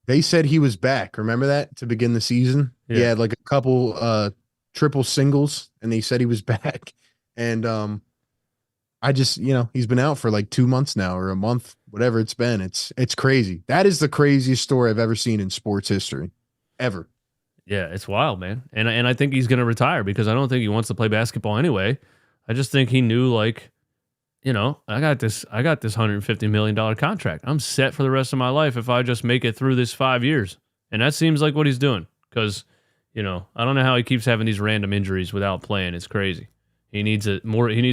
They said he was back. Remember that to begin the season? Yeah. He had like a couple triple singles, and they said he was back. And I just, he's been out for like 2 months now or a month, whatever it's been. It's crazy. That is the craziest story I've ever seen in sports history, ever. Yeah, it's wild, man. And I think he's going to retire because I don't think he wants to play basketball anyway. I just think he knew, I got this $150 million contract. I'm set for the rest of my life if I just make it through this 5 years. And that seems like what he's doing because, I don't know how he keeps having these random injuries without playing. It's crazy. He needs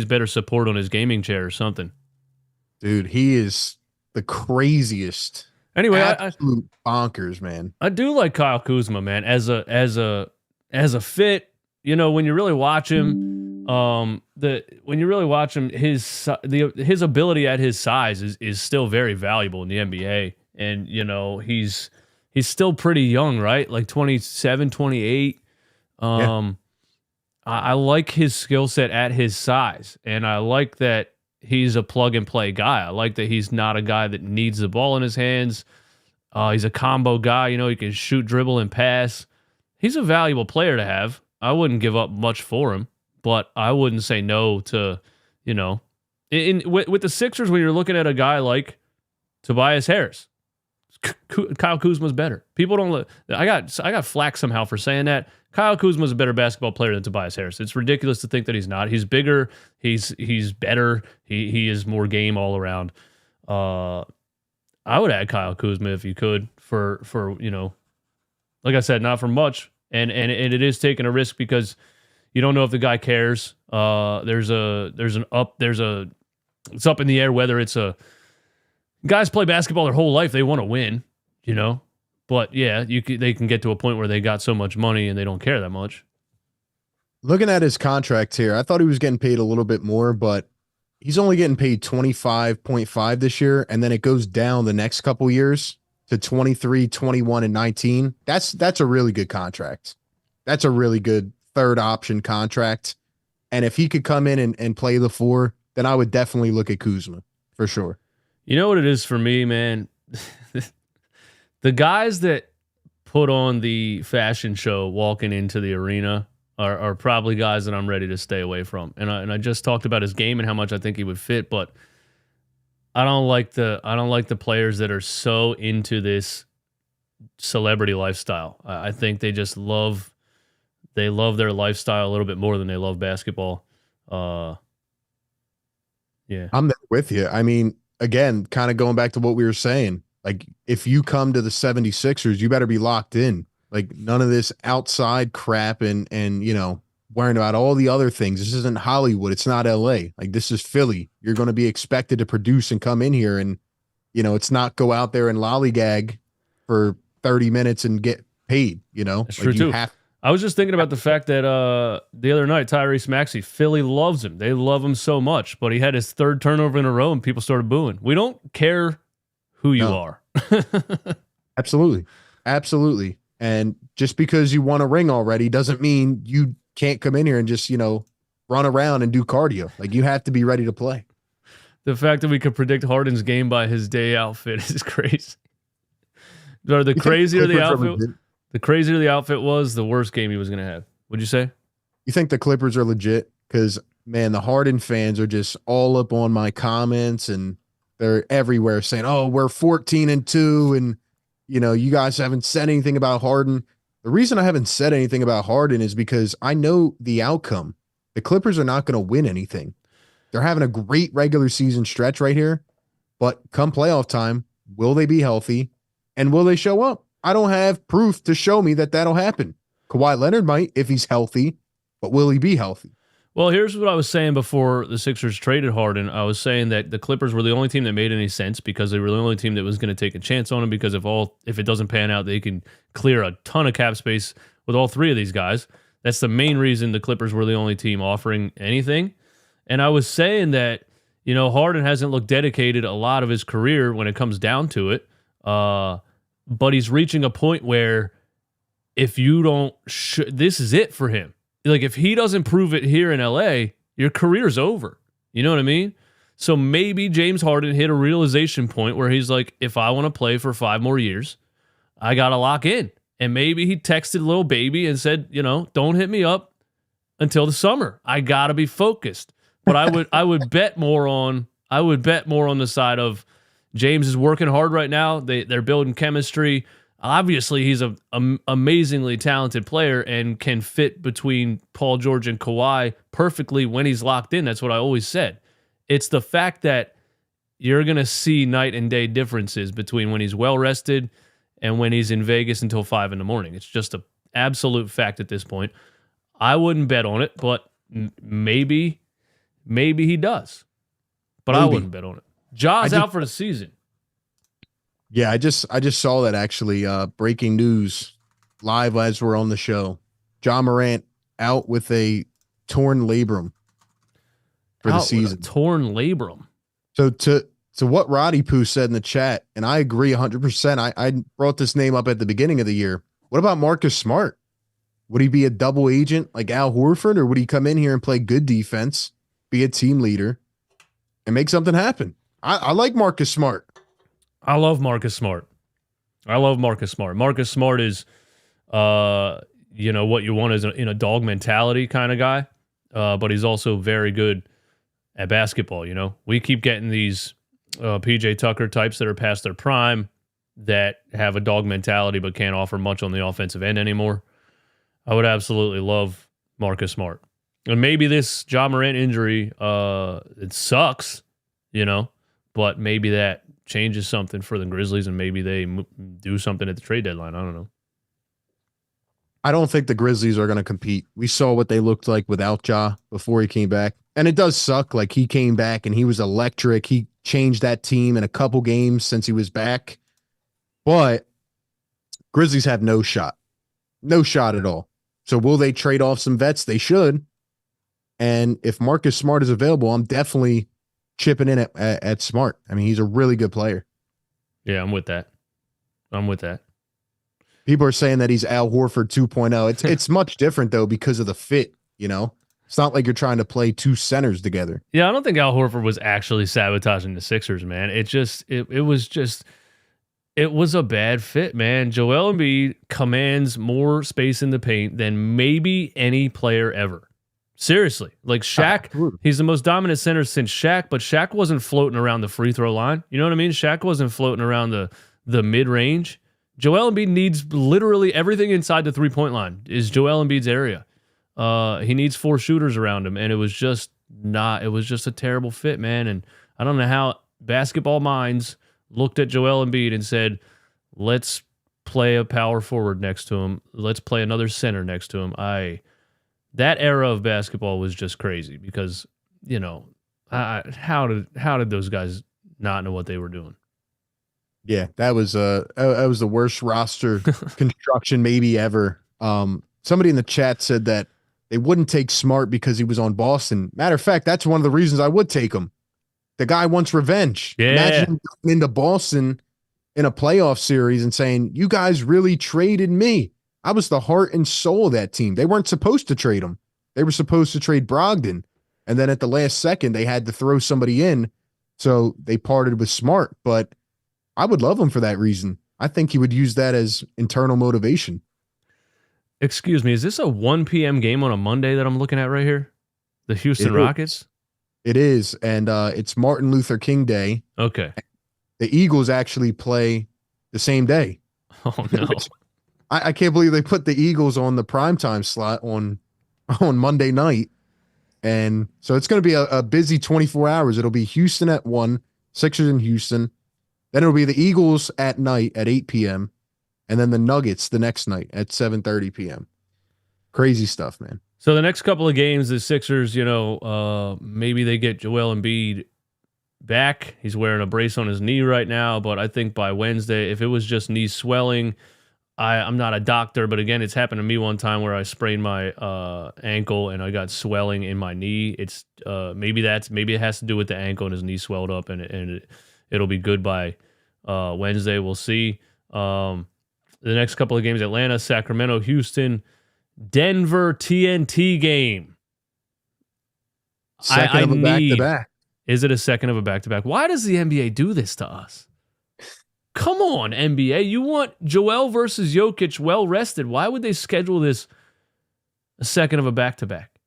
better support on his gaming chair or something. Dude, he is the craziest. Anyway, absolute bonkers, man. I do like Kyle Kuzma, man, as a fit. When you really watch him, his ability at his size is still very valuable in the NBA. And he's still pretty young, right? Like 27, 28. I like his skill set at his size, and I like that he's a plug and play guy. I like that he's not a guy that needs the ball in his hands. He's a combo guy. He can shoot, dribble, and pass. He's a valuable player to have. I wouldn't give up much for him, but I wouldn't say no to, with the Sixers, when you're looking at a guy like Tobias Harris, Kyle Kuzma's better. People don't. I got flack somehow for saying that. Kyle Kuzma's a better basketball player than Tobias Harris. It's ridiculous to think that he's not. He's bigger. He's better. He is more game all around. I would add Kyle Kuzma if you could for like I said, not for much. And it is taking a risk because you don't know if the guy cares. It's up in the air whether it's guys play basketball their whole life. They want to win, But yeah, they can get to a point where they got so much money and they don't care that much. Looking at his contract here, I thought he was getting paid a little bit more, but he's only getting paid 25.5 this year, and then it goes down the next couple years to 23, 21, and 19. That's a really good contract. That's a really good third option contract. And if he could come in and play the four, then I would definitely look at Kuzma for sure. You know what it is for me, man? The guys that put on the fashion show walking into the arena are probably guys that I'm ready to stay away from. And I just talked about his game and how much I think he would fit, but I don't like the players that are so into this celebrity lifestyle. I think they just love their lifestyle a little bit more than they love basketball. Yeah. I'm there with you. I mean, again, kind of going back to what we were saying, like if you come to the 76ers, you better be locked in. Like none of this outside crap and worrying about all the other things. This isn't Hollywood. It's not LA. Like this is Philly. You're going to be expected to produce and come in here and, it's not go out there and lollygag for 30 minutes and get paid, That's true too. I was just thinking about the fact that the other night, Tyrese Maxey, Philly loves him. They love him so much, but he had his third turnover in a row and people started booing. We don't care who you are. Absolutely. Absolutely. And just because you won a ring already doesn't mean you can't come in here and just, run around and do cardio. Like you have to be ready to play. The fact that we could predict Harden's game by his day outfit is crazy. The crazier the outfit was, the worse game he was going to have. What'd you say? You think the Clippers are legit? Because, man, the Harden fans are just all up on my comments and they're everywhere saying, oh, we're 14-2 and, you guys haven't said anything about Harden. The reason I haven't said anything about Harden is because I know the outcome. The Clippers are not going to win anything. They're having a great regular season stretch right here, but come playoff time, will they be healthy and will they show up? I don't have proof to show me that that'll happen. Kawhi Leonard might if he's healthy, but will he be healthy? Well, here's what I was saying before the Sixers traded Harden. I was saying that the Clippers were the only team that made any sense because they were the only team that was going to take a chance on him because if it doesn't pan out, they can clear a ton of cap space with all three of these guys. That's the main reason the Clippers were the only team offering anything. And I was saying that, Harden hasn't looked dedicated a lot of his career when it comes down to it. But he's reaching a point where if you don't, this is it for him. Like if he doesn't prove it here in LA, your career's over. You know what I mean? So maybe James Harden hit a realization point where he's like, if I want to play for 5 more years, I got to lock in. And maybe he texted Lil Baby and said, don't hit me up until the summer. I got to be focused. But I would bet more on the side of James is working hard right now. They're building chemistry. Obviously, he's an amazingly talented player and can fit between Paul George and Kawhi perfectly when he's locked in. That's what I always said. It's the fact that you're going to see night and day differences between when he's well-rested and when he's in Vegas until 5 in the morning. It's just an absolute fact at this point. I wouldn't bet on it, but maybe he does. But maybe. I wouldn't bet on it. Ja's out for the season. Yeah, I just saw that actually. Breaking news live as we're on the show. Ja Morant out with a torn labrum for the season. Torn labrum. So to what Roddy Poo said in the chat, and I agree 100%. I brought this name up at the beginning of the year. What about Marcus Smart? Would he be a double agent like Al Horford, or would he come in here and play good defense, be a team leader, and make something happen? I like Marcus Smart. I love Marcus Smart. I love Marcus Smart. Marcus Smart is, what you want is in a dog mentality kind of guy, but he's also very good at basketball. We keep getting these PJ Tucker types that are past their prime that have a dog mentality but can't offer much on the offensive end anymore. I would absolutely love Marcus Smart. And maybe this Ja Morant injury, it sucks, but maybe that changes something for the Grizzlies and maybe they do something at the trade deadline. I don't know. I don't think the Grizzlies are going to compete. We saw what they looked like without Ja before he came back. And it does suck. Like, he came back and he was electric. He changed that team in a couple games since he was back. But Grizzlies have no shot. No shot at all. So will they trade off some vets? They should. And if Marcus Smart is available, I'm definitely chipping in at Smart. I mean, he's a really good player. Yeah, I'm with that. People are saying that he's Al Horford 2.0. It's much different, though, because of the fit, It's not like you're trying to play two centers together. Yeah, I don't think Al Horford was actually sabotaging the Sixers, man. It was a bad fit, man. Joel Embiid commands more space in the paint than maybe any player ever. Seriously. Like Shaq, he's the most dominant center since Shaq, but Shaq wasn't floating around the free throw line. You know what I mean? Shaq wasn't floating around the mid-range. Joel Embiid needs literally everything inside the three-point line is Joel Embiid's area. He needs 4 shooters around him, and it was just a terrible fit, man. And I don't know how basketball minds looked at Joel Embiid and said, let's play a power forward next to him. Let's play another center next to him. That era of basketball was just crazy because, how did those guys not know what they were doing? Yeah, that was the worst roster construction maybe ever. Somebody in the chat said that they wouldn't take Smart because he was on Boston. Matter of fact, that's one of the reasons I would take him. The guy wants revenge. Yeah. Imagine him going into Boston in a playoff series and saying, you guys really traded me. I was the heart and soul of that team. They weren't supposed to trade him. They were supposed to trade Brogdon. And then at the last second, they had to throw somebody in. So they parted with Smart. But I would love him for that reason. I think he would use that as internal motivation. Excuse me, is this a 1 p.m. game on a Monday that I'm looking at right here? The Houston Rockets? It is, and it's Martin Luther King Day. Okay. The Eagles actually play the same day. Oh, no. I can't believe they put the Eagles on the primetime slot on Monday night. And so it's going to be a busy 24 hours. It'll be Houston at 1, Sixers in Houston. Then it'll be the Eagles at night at 8 p.m. And then the Nuggets the next night at 7:30 p.m. Crazy stuff, man. So the next couple of games, the Sixers, maybe they get Joel Embiid back. He's wearing a brace on his knee right now, but I think by Wednesday, if it was just knee swelling, I'm not a doctor, but again, it's happened to me one time where I sprained my ankle and I got swelling in my knee. It's maybe it has to do with the ankle and his knee swelled up, and it'll be good by Wednesday. We'll see. The next couple of games: Atlanta, Sacramento, Houston, Denver, TNT game. Second of a back-to-back. Is it a second of a back-to-back? Why does the NBA do this to us? Come on, NBA. You want Joel versus Jokic well-rested. Why would they schedule this a second of a back-to-back?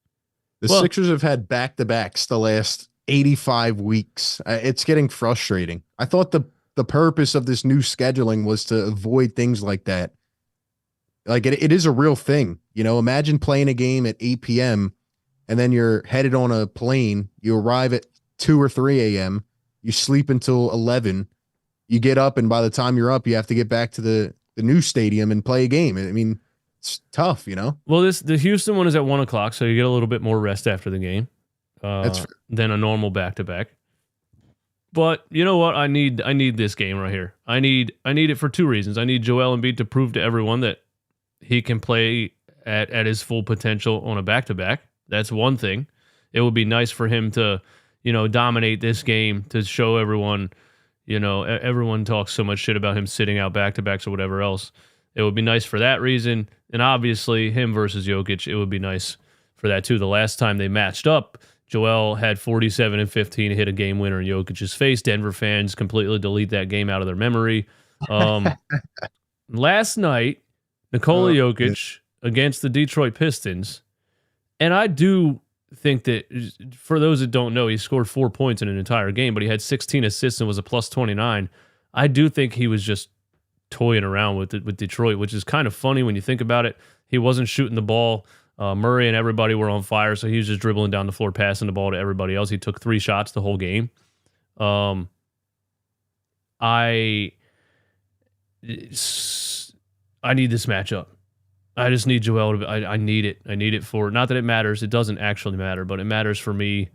Sixers have had back-to-backs the last 85 weeks. It's getting frustrating. I thought the purpose of this new scheduling was to avoid things like that. Like, it is a real thing. Imagine playing a game at 8 p.m. and then you're headed on a plane. You arrive at 2 or 3 a.m. You sleep until 11. You get up, and by the time you're up, you have to get back to the new stadium and play a game. I mean, it's tough, Well, the Houston one is at 1 o'clock, so you get a little bit more rest after the game than a normal back-to-back. But you know what? I need this game right here. I need it for 2 reasons. I need Joel Embiid to prove to everyone that he can play at his full potential on a back-to-back. That's one thing. It would be nice for him to, dominate this game, to show everyone, everyone talks so much shit about him sitting out back-to-backs or whatever else. It would be nice for that reason. And obviously, him versus Jokic, it would be nice for that too. The last time they matched up, Joel had 47 and 15, hit a game winner in Jokic's face. Denver fans completely delete that game out of their memory. Um, last night, Nikola Yeah. Jokic against the Detroit Pistons, and I do think that for those that don't know, he scored 4 points in an entire game, but he had 16 assists and was a plus 29. I do think he was just toying around with Detroit, which is kind of funny when you think about it. He wasn't shooting the ball. Murray and everybody were on fire, so he was just dribbling down the floor, passing the ball to everybody else. He took 3 shots the whole game. I need this matchup. I just need Joel to. I need it. I need it for, not that it matters. It doesn't actually matter, but it matters for me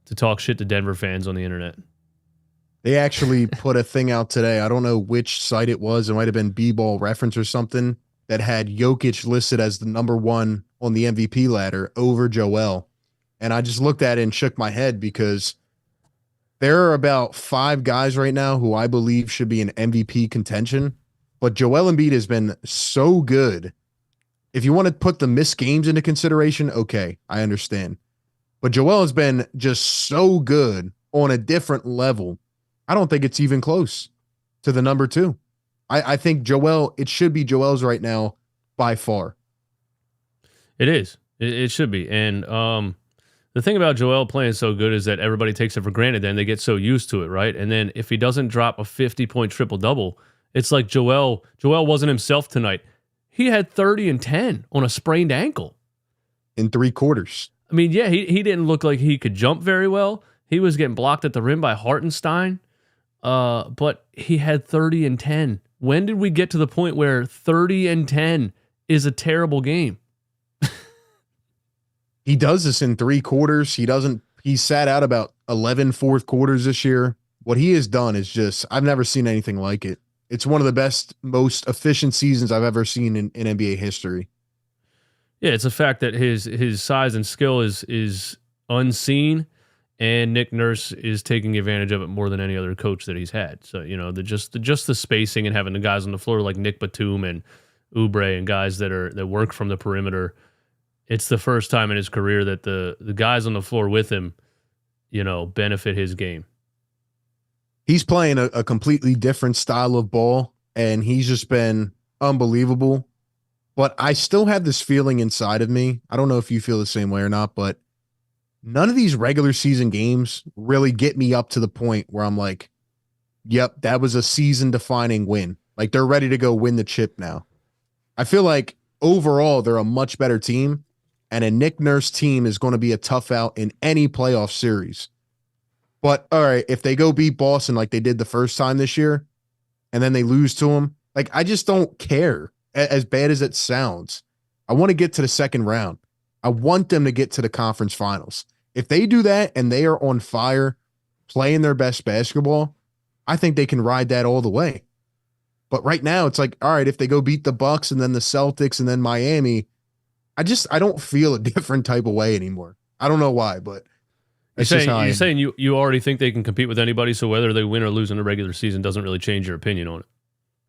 to talk shit to Denver fans on the internet. They actually put a thing out today. I don't know which site it was. It might have been B-Ball Reference or something that had Jokic listed as the number 1 on the MVP ladder over Joel. And I just looked at it and shook my head because there are about 5 guys right now who I believe should be in MVP contention. But Joel Embiid has been so good. If you want to put the missed games into consideration, okay, I understand. But Joel has been just so good on a different level. I don't think it's even close to the number 2. I think Joel, it should be Joel's right now by far. It is. It should be. And the thing about Joel playing so good is that everybody takes it for granted. Then they get so used to it, right? And then if he doesn't drop a 50-point triple-double, it's like Joel wasn't himself tonight. He had 30 and 10 on a sprained ankle. In 3 quarters. I mean, yeah, he didn't look like he could jump very well. He was getting blocked at the rim by Hartenstein. But he had 30 and 10. When did we get to the point where 30 and 10 is a terrible game? He does this in 3 quarters. He sat out about 11 fourth quarters this year. What he has done is just, I've never seen anything like it. It's one of the best, most efficient seasons I've ever seen in NBA history. Yeah, it's a fact that his size and skill is unseen, and Nick Nurse is taking advantage of it more than any other coach that he's had. So, just the spacing and having the guys on the floor like Nick Batum and Oubre and guys that work from the perimeter. It's the first time in his career that the guys on the floor with him, benefit his game. He's playing a completely different style of ball, and he's just been unbelievable. But I still have this feeling inside of me. I don't know if you feel the same way or not, but none of these regular season games really get me up to the point where I'm like, yep, that was a season-defining win. Like, they're ready to go win the chip now. I feel like overall they're a much better team, and a Nick Nurse team is going to be a tough out in any playoff series. But, all right, if they go beat Boston like they did the first time this year, and then they lose to them, like, I just don't care, as bad as it sounds. I want to get to the second round. I want them to get to the conference finals. If they do that and they are on fire, playing their best basketball, I think they can ride that all the way. But right now, it's like, all right, if they go beat the Bucks and then the Celtics and then Miami, I don't feel a different type of way anymore. I don't know why, but you're saying you already think they can compete with anybody, so whether they win or lose in the regular season doesn't really change your opinion on it.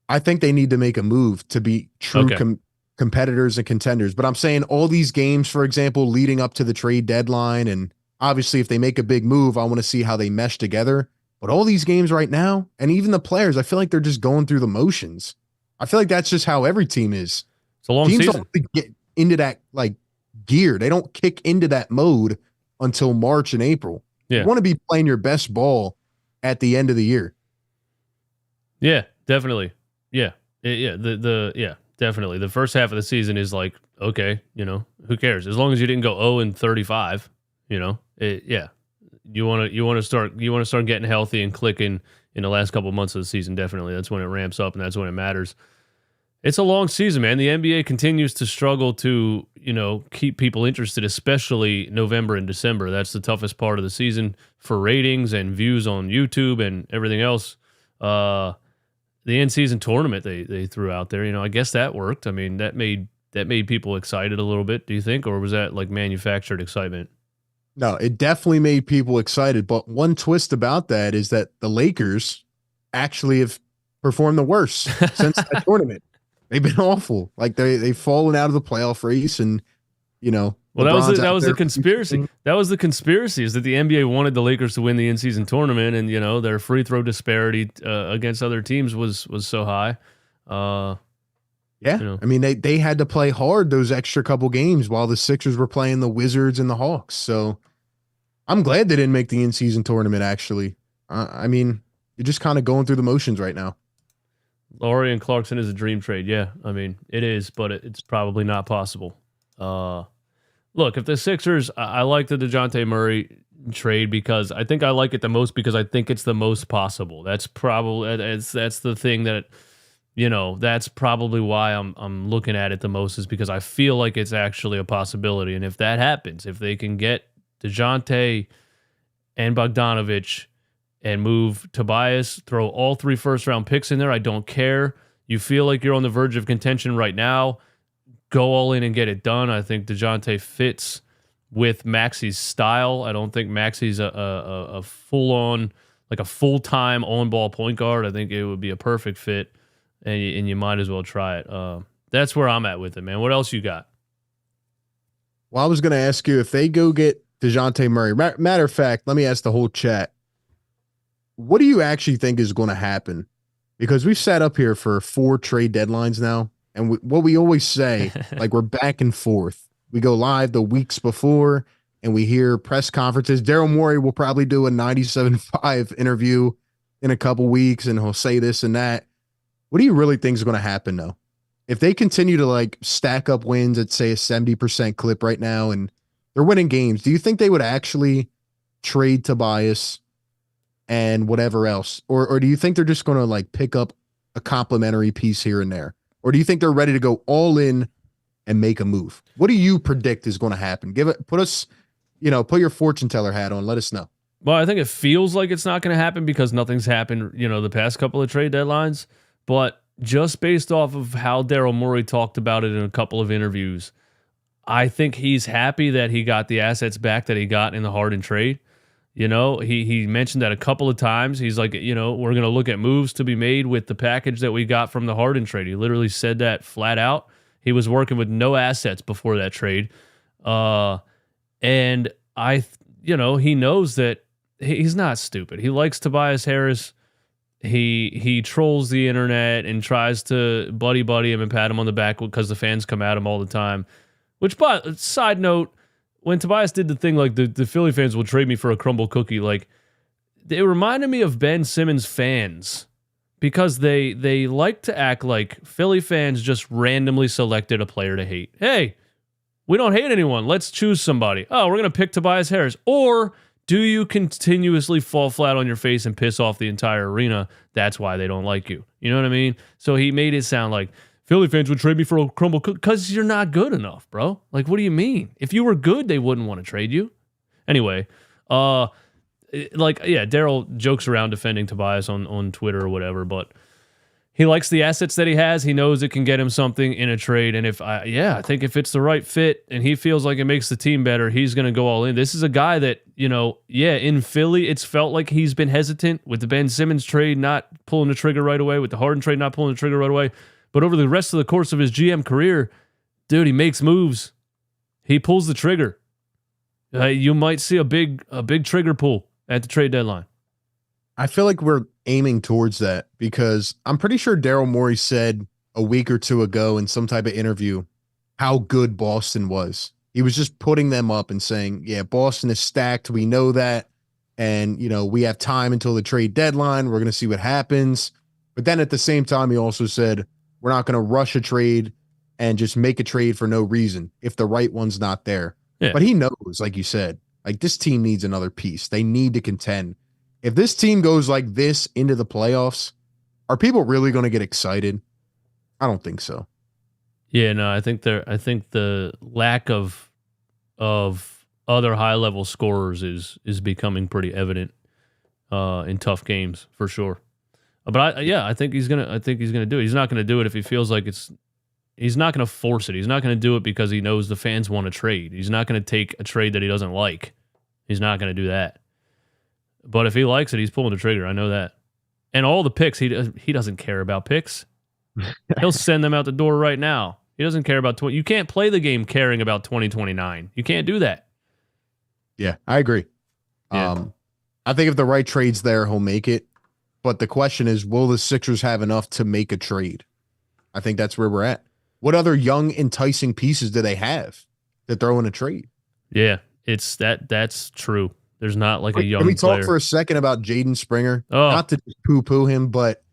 I think they need to make a move to be true competitors and contenders. But I'm saying all these games, for example, leading up to the trade deadline, and obviously if they make a big move, I want to see how they mesh together. But all these games right now, and even the players, I feel like they're just going through the motions. I feel like that's just how every team is. It's a long Teams season. don't get into that like gear. They don't kick into that mode until March and April. Yeah. You want to be playing your best ball at the end of the year. Yeah, definitely. Yeah. Definitely. The first half of the season is like, okay, who cares? As long as you didn't go 0-35, You want to start getting healthy and clicking in the last couple of months of the season. Definitely, that's when it ramps up and that's when it matters. It's a long season, man. The NBA continues to struggle to keep people interested, especially November and December. That's the toughest part of the season for ratings and views on YouTube and everything else. The in-season tournament they threw out there, I guess that worked. I mean, that made people excited a little bit. Do you think, or was that like manufactured excitement? No, it definitely made people excited. But one twist about that is that the Lakers actually have performed the worst since that tournament. They've been awful. Like they've fallen out of the playoff race, and Well, LeBron's that out was the there conspiracy. producing. That was the conspiracy is that the NBA wanted the Lakers to win the in-season tournament, and their free throw disparity against other teams was so high. Yeah, I mean they had to play hard those extra couple games while the Sixers were playing the Wizards and the Hawks. So I'm glad they didn't make the in-season tournament. Actually, I mean you're just kind of going through the motions right now. Lauri and Clarkson is a dream trade. Yeah, I mean it is, but it's probably not possible. Look, if the Sixers, I like the Dejounte Murray trade because I think I like it the most because I think it's the most possible. That's probably that's the thing that that's probably why I'm looking at it the most is because I feel like it's actually a possibility. And if that happens, if they can get Dejounte and Bogdanovich and move Tobias, throw all 3 first-round picks in there, I don't care. You feel like you're on the verge of contention right now, go all in and get it done. I think Dejounte fits with Maxey's style. I don't think Maxey's a full-on, like a full-time on-ball point guard. I think it would be a perfect fit, and you might as well try it. That's where I'm at with it, man. What else you got? Well, I was going to ask you if they go get Dejounte Murray. Matter of fact, let me ask the whole chat. What do you actually think is going to happen? Because we've sat up here for 4 trade deadlines now. And what we always say, like we're back and forth. We go live the weeks before and we hear press conferences. Daryl Morey will probably do a 97.5 interview in a couple weeks and he'll say this and that. What do you really think is going to happen though? If they continue to like stack up wins at say a 70% clip right now and they're winning games, do you think they would actually trade Tobias and whatever else? Or do you think they're just going to like pick up a complimentary piece here and there? Or do you think they're ready to go all in and make a move? What do you predict is going to happen? Put your fortune teller hat on. Let us know. Well, I think it feels like it's not going to happen because nothing's happened, the past couple of trade deadlines. But just based off of how Daryl Morey talked about it in a couple of interviews, I think he's happy that he got the assets back that he got in the Harden trade. He mentioned that a couple of times. He's like, we're going to look at moves to be made with the package that we got from the Harden trade. He literally said that flat out. He was working with no assets before that trade. And he knows that he's not stupid. He likes Tobias Harris. He trolls the internet and tries to buddy him and pat him on the back because the fans come at him all the time. Which, but side note, when Tobias did the thing like the Philly fans will trade me for a crumble cookie, like they reminded me of Ben Simmons fans because they like to act like Philly fans just randomly selected a player to hate. Hey, we don't hate anyone. Let's choose somebody. Oh, we're going to pick Tobias Harris. Or do you continuously fall flat on your face and piss off the entire arena? That's why they don't like you. You know what I mean? So he made it sound like Philly fans would trade me for a crumble cookie because you're not good enough, bro. Like, what do you mean? If you were good, they wouldn't want to trade you. Anyway, Daryl jokes around defending Tobias on Twitter or whatever, but he likes the assets that he has. He knows it can get him something in a trade. And I think if it's the right fit and he feels like it makes the team better, he's going to go all in. This is a guy that, in Philly, it's felt like he's been hesitant with the Ben Simmons trade, not pulling the trigger right away, with the Harden trade, not pulling the trigger right away. But over the rest of the course of his GM career, dude, he makes moves. He pulls the trigger. You might see a big trigger pull at the trade deadline. I feel like we're aiming towards that because I'm pretty sure Daryl Morey said a week or two ago in some type of interview how good Boston was. He was just putting them up and saying, yeah, Boston is stacked. We know that. And, we have time until the trade deadline. We're going to see what happens. But then at the same time, he also said, we're not going to rush a trade and just make a trade for no reason if the right one's not there. Yeah. But he knows, like you said, like this team needs another piece. They need to contend. If this team goes like this into the playoffs, are people really going to get excited? I don't think so. Yeah, no, I think the lack of other high level scorers is becoming pretty evident in tough games for sure. But I think he's gonna do it. He's not gonna do it if he feels like it's. He's not gonna force it. He's not gonna do it because he knows the fans want to trade. He's not gonna take a trade that he doesn't like. He's not gonna do that. But if he likes it, he's pulling the trigger. I know that. And all the picks, he doesn't care about picks. He'll send them out the door right now. He doesn't care about 20. You can't play the game caring about 2029. You can't do that. Yeah, I agree. Yeah. I think if the right trade's there, he'll make it. But the question is, will the Sixers have enough to make a trade? I think that's where we're at. What other young, enticing pieces do they have to throw in a trade? Yeah, it's that's true. There's not like a young Can we player. talk for a second about Jaden Springer? Oh. Not to poo-poo him, but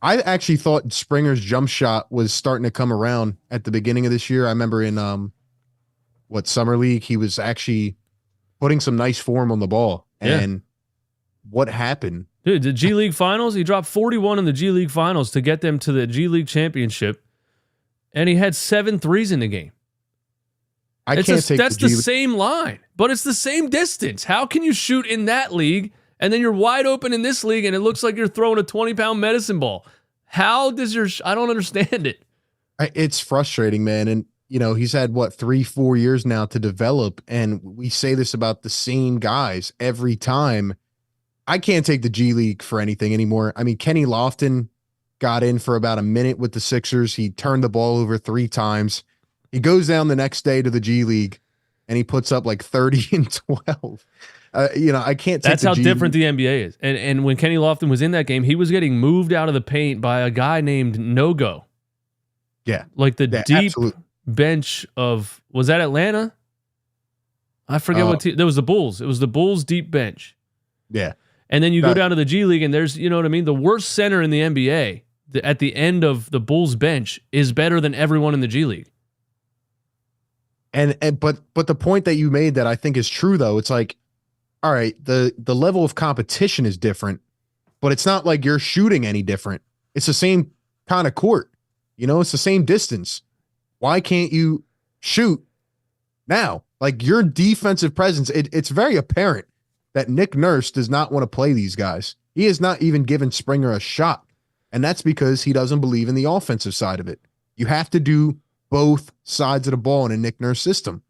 I actually thought Springer's jump shot was starting to come around at the beginning of this year. I remember in Summer League, he was actually putting some nice form on the ball. And what happened? Dude, the G League Finals, he dropped 41 in the G League Finals to get them to the G League Championship, and he had 7 threes in the game. That's the same line, but it's the same distance. How can you shoot in that league, and then you're wide open in this league, and it looks like you're throwing a 20-pound medicine ball? How does I don't understand it. It's frustrating, man. And, he's had, 3-4 years now to develop, and we say this about the same guys every time. I can't take the G League for anything anymore. I mean, Kenny Lofton got in for about a minute with the Sixers. He turned the ball over 3 times. He goes down the next day to the G League, and he puts up like 30 and 12. I can't take That's how different the NBA is. And when Kenny Lofton was in that game, he was getting moved out of the paint by a guy named No-Go. Yeah. Like the deep bench of, was that Atlanta? I forget what team. There was the Bulls. It was the Bulls deep bench. Yeah. And then you go down to the G League, and there's, you know what I mean? The worst center in the NBA at the end of the Bulls bench is better than everyone in the G League. But the point that you made that I think is true, though, it's like, all right, the level of competition is different, but it's not like you're shooting any different. It's the same kind of court. It's the same distance. Why can't you shoot now? Like, your defensive presence, it's very apparent that Nick Nurse does not want to play these guys. He has not even given Springer a shot, and that's because he doesn't believe in the offensive side of it. You have to do both sides of the ball in a Nick Nurse system.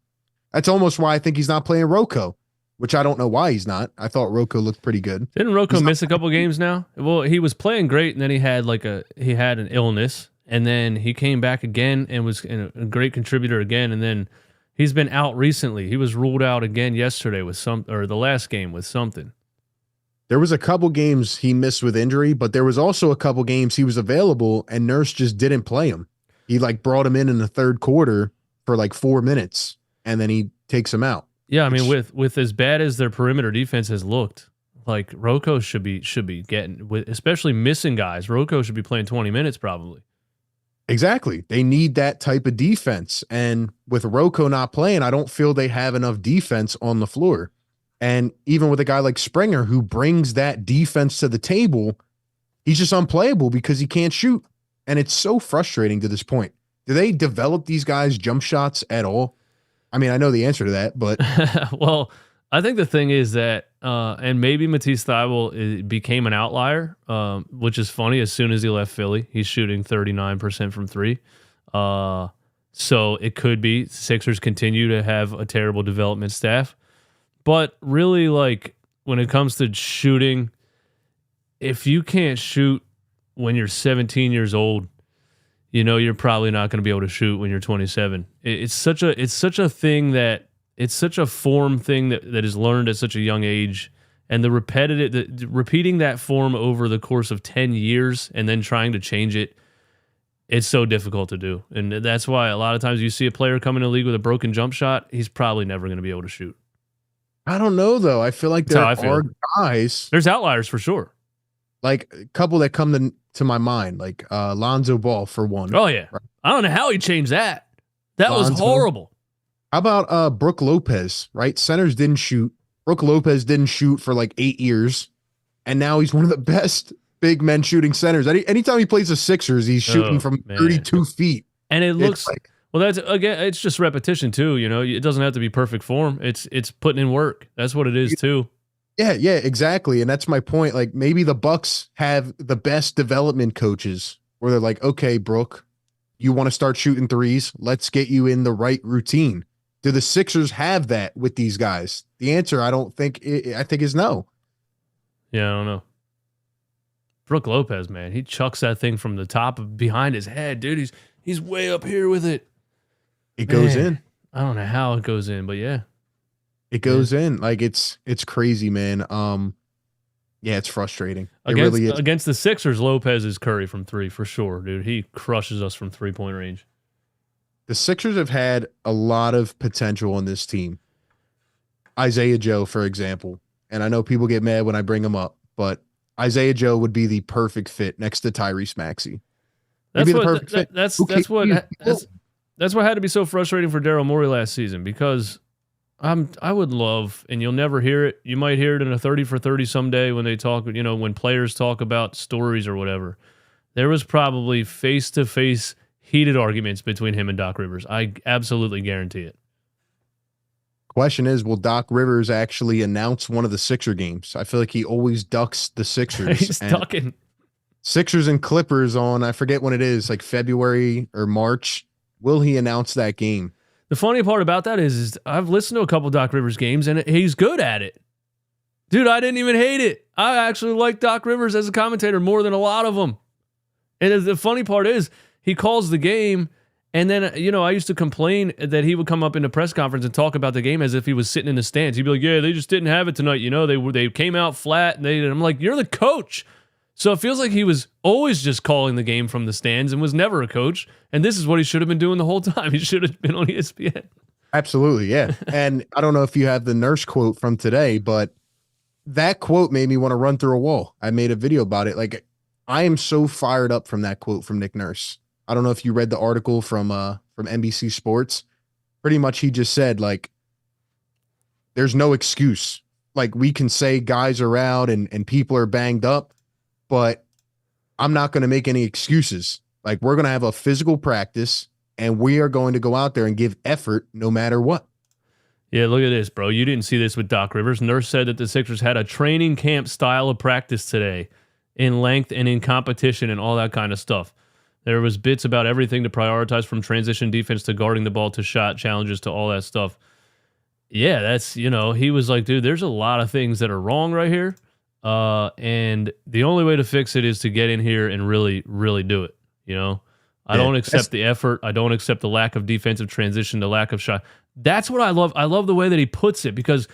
That's almost why I think he's not playing Rocco, which I don't know why he's not. I thought Rocco looked pretty good. Didn't Rocco miss a couple games now? Well, he was playing great, and then he had an illness, and then he came back again and was a great contributor again, and then he's been out recently. He was ruled out again yesterday or the last game with something. There was a couple games he missed with injury, but there was also a couple games he was available and Nurse just didn't play him. He brought him in the third quarter for 4 minutes, and then he takes him out. Yeah, I mean, with as bad as their perimeter defense has looked, Rocco should be getting, especially missing guys. Rocco should be playing 20 minutes probably. Exactly. They need that type of defense. And with Rocco not playing, I don't feel they have enough defense on the floor. And even with a guy like Springer who brings that defense to the table, he's just unplayable because he can't shoot. And it's so frustrating to this point. Do they develop these guys' jump shots at all? I mean, I know the answer to that, but well, I think the thing is that, and maybe Matisse Thybulle became an outlier, which is funny. As soon as he left Philly, he's shooting 39% from 3. So it could be Sixers continue to have a terrible development staff. But really, when it comes to shooting, if you can't shoot when you're 17 years old, you're probably not going to be able to shoot when you're 27. It's such a thing that it's such a form thing that is learned at such a young age, and repeating that form over the course of 10 years and then trying to change it, it's so difficult to do. And that's why a lot of times you see a player come in the league with a broken jump shot, he's probably never going to be able to shoot. I don't know, though. I feel like there are guys. There's outliers for sure. A couple that come to my mind, Lonzo Ball for one. Oh, yeah. Right? I don't know how he changed that. That was horrible. How about Brook Lopez, right? Centers didn't shoot. Brook Lopez didn't shoot for 8 years, and now he's one of the best big men shooting centers. Anytime he plays the Sixers, he's shooting from 32 feet. And it looks well, that's again, it's just repetition too. It doesn't have to be perfect form. It's putting in work. That's what it is too. Yeah, exactly. And that's my point. Maybe the Bucks have the best development coaches where they're like, okay, Brook, you want to start shooting threes? Let's get you in the right routine. Do the Sixers have that with these guys? The answer, I think is no. Yeah, I don't know. Brook Lopez, man, he chucks that thing from the top of behind his head, dude. He's way up here with it. It goes Man, in. I don't know how it goes in, but yeah. It goes in. Like it's crazy, man. Yeah, it's frustrating. It Against really is. against the Sixers, Lopez is Curry from 3 for sure, dude. He crushes us from 3-point range. The Sixers have had a lot of potential on this team. Isaiah Joe, for example. And I know people get mad when I bring him up, but Isaiah Joe would be the perfect fit next to Tyrese Maxey. That's He'd be what the perfect fit. that's what had to be so frustrating for Daryl Morey last season, because I would love, and you'll never hear it. You might hear it in a 30 for 30 someday when they talk, when players talk about stories or whatever. There was probably face-to-face heated arguments between him and Doc Rivers. I absolutely guarantee it. Question is, will Doc Rivers actually announce one of the Sixer games? I feel like he always ducks the Sixers. He's ducking. Sixers and Clippers on, I forget when it is, like February or March. Will he announce that game? The funny part about that is I've listened to a couple Doc Rivers games, and he's good at it. Dude, I didn't even hate it. I actually like Doc Rivers as a commentator more than a lot of them. And the funny part is he calls the game, and then, I used to complain that he would come up in the press conference and talk about the game as if he was sitting in the stands. He'd be like, yeah, they just didn't have it tonight. They came out flat, and I'm like, you're the coach. So it feels like he was always just calling the game from the stands and was never a coach. And this is what he should have been doing the whole time. He should have been on ESPN. Absolutely, yeah. And I don't know if you have the Nurse quote from today, but that quote made me want to run through a wall. I made a video about it. Like, I am so fired up from that quote from Nick Nurse. I don't know if you read the article from NBC Sports. Pretty much he just said, like, there's no excuse. Like, we can say guys are out and people are banged up, but I'm not going to make any excuses. Like, we're going to have a physical practice, and we are going to go out there and give effort no matter what. Yeah, look at this, bro. You didn't see this with Doc Rivers. Nurse said that the Sixers had a training camp style of practice today in length and in competition and all that kind of stuff. There was bits about everything to prioritize, from transition defense to guarding the ball to shot challenges to all that stuff. Yeah, that's, he was like, dude, there's a lot of things that are wrong right here. And the only way to fix it is to get in here and really, really do it. I don't accept the effort. I don't accept the lack of defensive transition, the lack of shot. That's what I love. I love the way that he puts it, because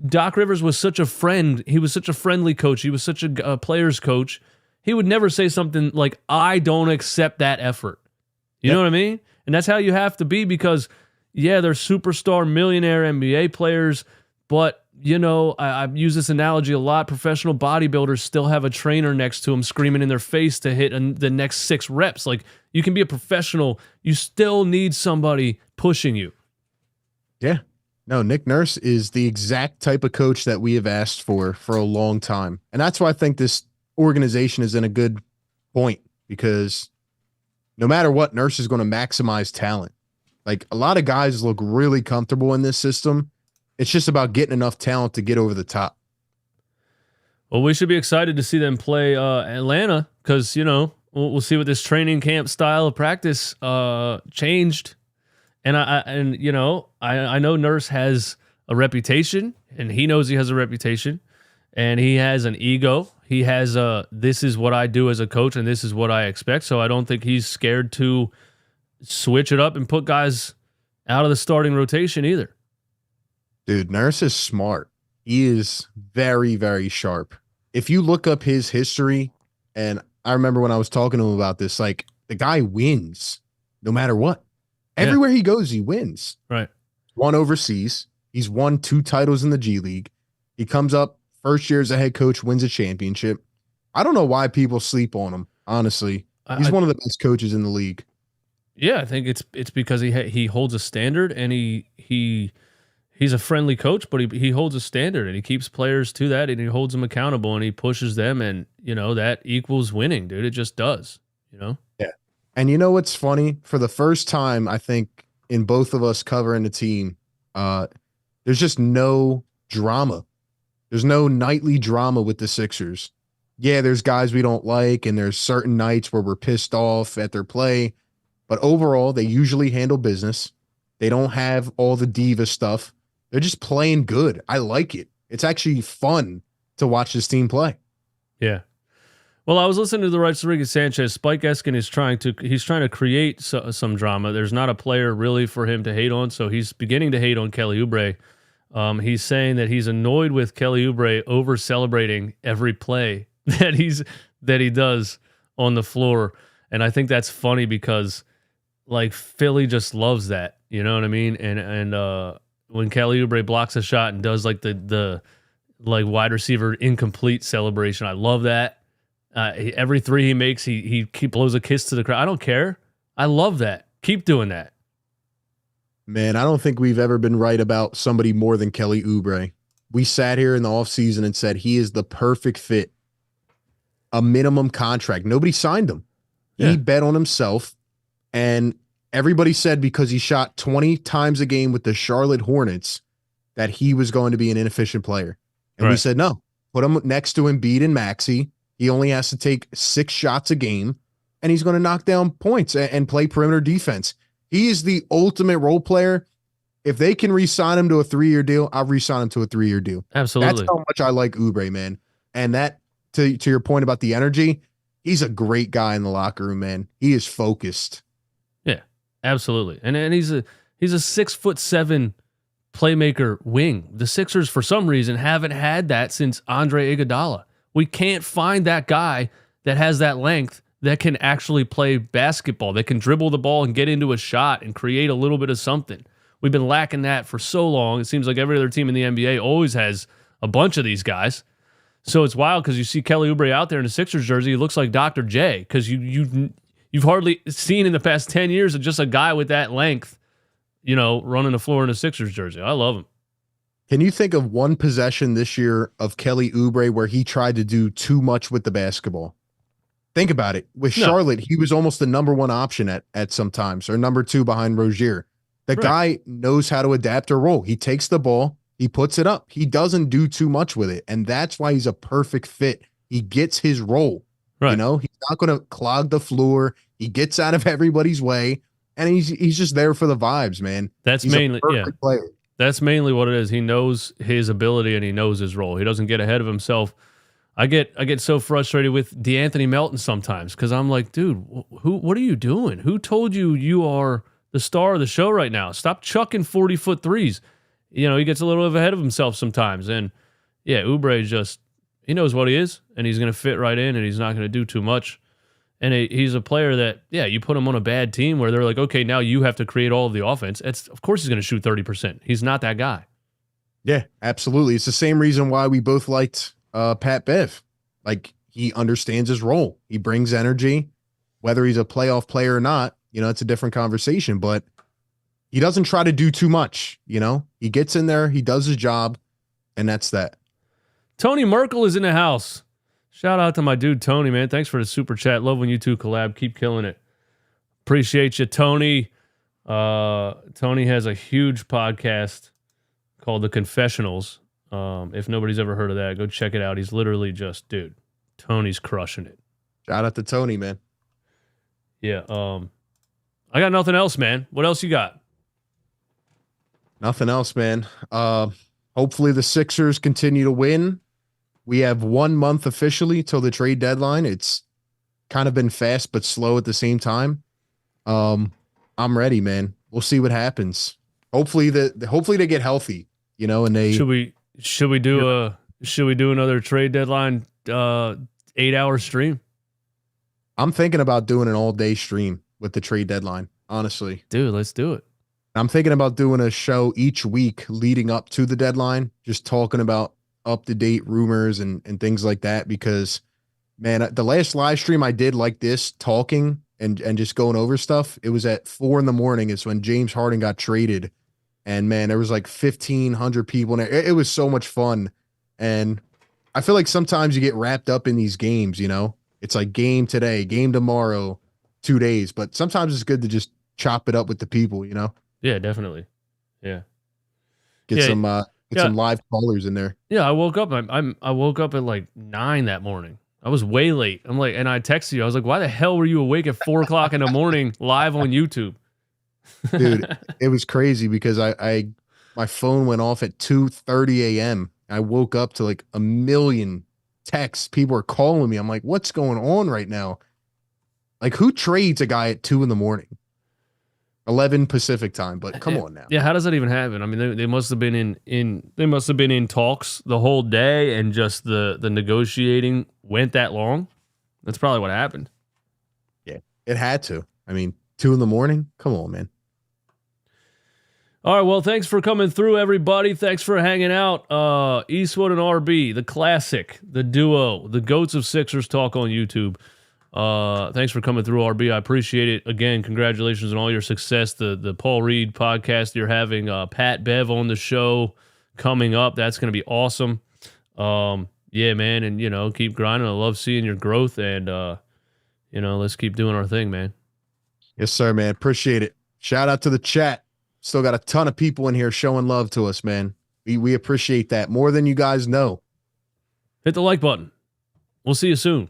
Doc Rivers was such a friend. He was such a friendly coach. He was such a player's coach. He would never say something like, I don't accept that effort. You know what I mean? And that's how you have to be, because, yeah, they're superstar millionaire NBA players, but, I use this analogy a lot. Professional bodybuilders still have a trainer next to them screaming in their face to hit the next 6 reps. Like, you can be a professional. You still need somebody pushing you. Yeah. No, Nick Nurse is the exact type of coach that we have asked for a long time. And that's why I think this organization is in a good point, because no matter what, Nurse is going to maximize talent. Like, a lot of guys look really comfortable in this system. It's just about getting enough talent to get over the top. Well, we should be excited to see them play Atlanta, because, we'll see what this training camp style of practice changed. And I know Nurse has a reputation, and he knows he has a reputation, and he has an ego. He has this is what I do as a coach, and this is what I expect. So I don't think he's scared to switch it up and put guys out of the starting rotation either. Dude, Nurse is smart. He is very, very sharp. If you look up his history, and I remember when I was talking to him about this, like, the guy wins no matter what. Everywhere he goes, he wins. Right. Won overseas. He's won 2 titles in the G League. He comes up first year as a head coach, wins a championship. I don't know why people sleep on him, honestly. He's one of the best coaches in the league. Yeah, I think it's because he holds a standard, and he's a friendly coach, but he holds a standard, and he keeps players to that, and he holds them accountable, and he pushes them, and that equals winning, dude. It just does. Yeah. And you know what's funny? For the first time, I think, in both of us covering the team, there's just no drama. There's no nightly drama with the Sixers. Yeah, there's guys we don't like, and there's certain nights where we're pissed off at their play. But overall, they usually handle business. They don't have all the diva stuff. They're just playing good. I like it. It's actually fun to watch this team play. Yeah. Well, I was listening to the Rodriguez Sanchez. Spike Eskin is trying to create some drama. There's not a player really for him to hate on, so he's beginning to hate on Kelly Oubre. He's saying that he's annoyed with Kelly Oubre over celebrating every play that he does on the floor, and I think that's funny because like Philly just loves that, you know what I mean? And when Kelly Oubre blocks a shot and does like the like wide receiver incomplete celebration, I love that. Every three he makes, he blows a kiss to the crowd. I don't care. I love that. Keep doing that. Man, I don't think we've ever been right about somebody more than Kelly Oubre. We sat here in the offseason and said he is the perfect fit. A minimum contract. Nobody signed him. Yeah. He bet on himself. And everybody said because he shot 20 times a game with the Charlotte Hornets that he was going to be an inefficient player. And we said, no, put him next to Embiid and Maxey. He only has to take 6 shots a game, and he's going to knock down points and play perimeter defense. He is the ultimate role player. If they can re-sign him to a 3-year deal, I'll re-sign him to a 3-year deal. Absolutely. That's how much I like Oubre, man. And that, to your point about the energy, he's a great guy in the locker room, man. He is focused. Yeah, absolutely. And he's a 6'7" playmaker wing. The Sixers, for some reason, haven't had that since Andre Iguodala. We can't find that guy that has that length that can actually play basketball, that can dribble the ball and get into a shot and create a little bit of something. We've been lacking that for so long. It seems like every other team in the NBA always has a bunch of these guys. So it's wild because you see Kelly Oubre out there in a Sixers jersey. He looks like Dr. J because you've hardly seen in the past 10 years just a guy with that length, running the floor in a Sixers jersey. I love him. Can you think of one possession this year of Kelly Oubre where he tried to do too much with the basketball? Think about it. With Charlotte, he was almost the number 1 option at some times, or number 2 behind Rozier. The guy knows how to adapt a role. He takes the ball, he puts it up. He doesn't do too much with it, and that's why he's a perfect fit. He gets his role. Right. He's not going to clog the floor. He gets out of everybody's way, and he's just there for the vibes, man. He's mainly a perfect player. That's mainly what it is. He knows his ability and he knows his role. He doesn't get ahead of himself. I get so frustrated with DeAnthony Melton sometimes because I'm like, dude, what are you doing? Who told you are the star of the show right now? Stop chucking 40-foot threes. He gets a little ahead of himself sometimes. And yeah, Oubre he knows what he is and he's going to fit right in and he's not going to do too much. And he's a player that, you put him on a bad team where they're like, okay, now you have to create all of the offense. Of course he's going to shoot 30%. He's not that guy. Yeah, absolutely. It's the same reason why we both liked Pat Bev. Like, he understands his role. He brings energy. Whether he's a playoff player or not, it's a different conversation. But he doesn't try to do too much, He gets in there, he does his job, and that's that. Tony Merkel is in the house. Shout out to my dude, Tony, man. Thanks for the super chat. Love when you two collab. Keep killing it. Appreciate you, Tony. Tony has a huge podcast called The Confessionals. If nobody's ever heard of that, go check it out. He's literally just, dude, Tony's crushing it. Shout out to Tony, man. Yeah. I got nothing else, man. What else you got? Nothing else, man. Hopefully the Sixers continue to win. We have 1 month officially till the trade deadline. It's kind of been fast but slow at the same time. I'm ready, man. We'll see what happens. Hopefully they get healthy, and they should we do another trade deadline 8-hour stream? I'm thinking about doing an all-day stream with the trade deadline, honestly. Dude, let's do it. I'm thinking about doing a show each week leading up to the deadline, just talking about up-to-date rumors and things like that, because, man, the last live stream I did like this, talking and just going over stuff, it was at 4 a.m. It's when James Harden got traded, and, man, there was like 1,500 people in there. It was so much fun, and I feel like sometimes you get wrapped up in these games, It's like game today, game tomorrow, 2 days, but sometimes it's good to just chop it up with the people, Yeah, definitely. Yeah. Get some live callers in there. Yeah, I woke up. I woke up at like 9 that morning. I was way late. I'm like, and I texted you. I was like, why the hell were you awake at 4 o'clock in the morning live on YouTube? Dude, it was crazy because my phone went off at 2:30 a.m. I woke up to like a million texts. People are calling me. I'm like, what's going on right now? Like, who trades a guy at 2 a.m, 11 Pacific time? But come on now. Yeah, how does that even happen? I mean, they must have been in talks the whole day, and just the negotiating went that long. That's probably what happened. Yeah, it had to. I mean, 2 a.m. Come on, man. All right, well, thanks for coming through, everybody. Thanks for hanging out. Eastwood and RB, the classic, the duo, the GOATs of Sixers talk on YouTube. Thanks for coming through, RB. I appreciate it. Again, congratulations on all your success. The Paul Reed podcast you're having, Pat Bev on the show coming up. That's going to be awesome. Yeah, man, and, keep grinding. I love seeing your growth, and, let's keep doing our thing, man. Yes, sir, man. Appreciate it. Shout out to the chat. Still got a ton of people in here showing love to us, man. We appreciate that more than you guys know. Hit the like button. We'll see you soon.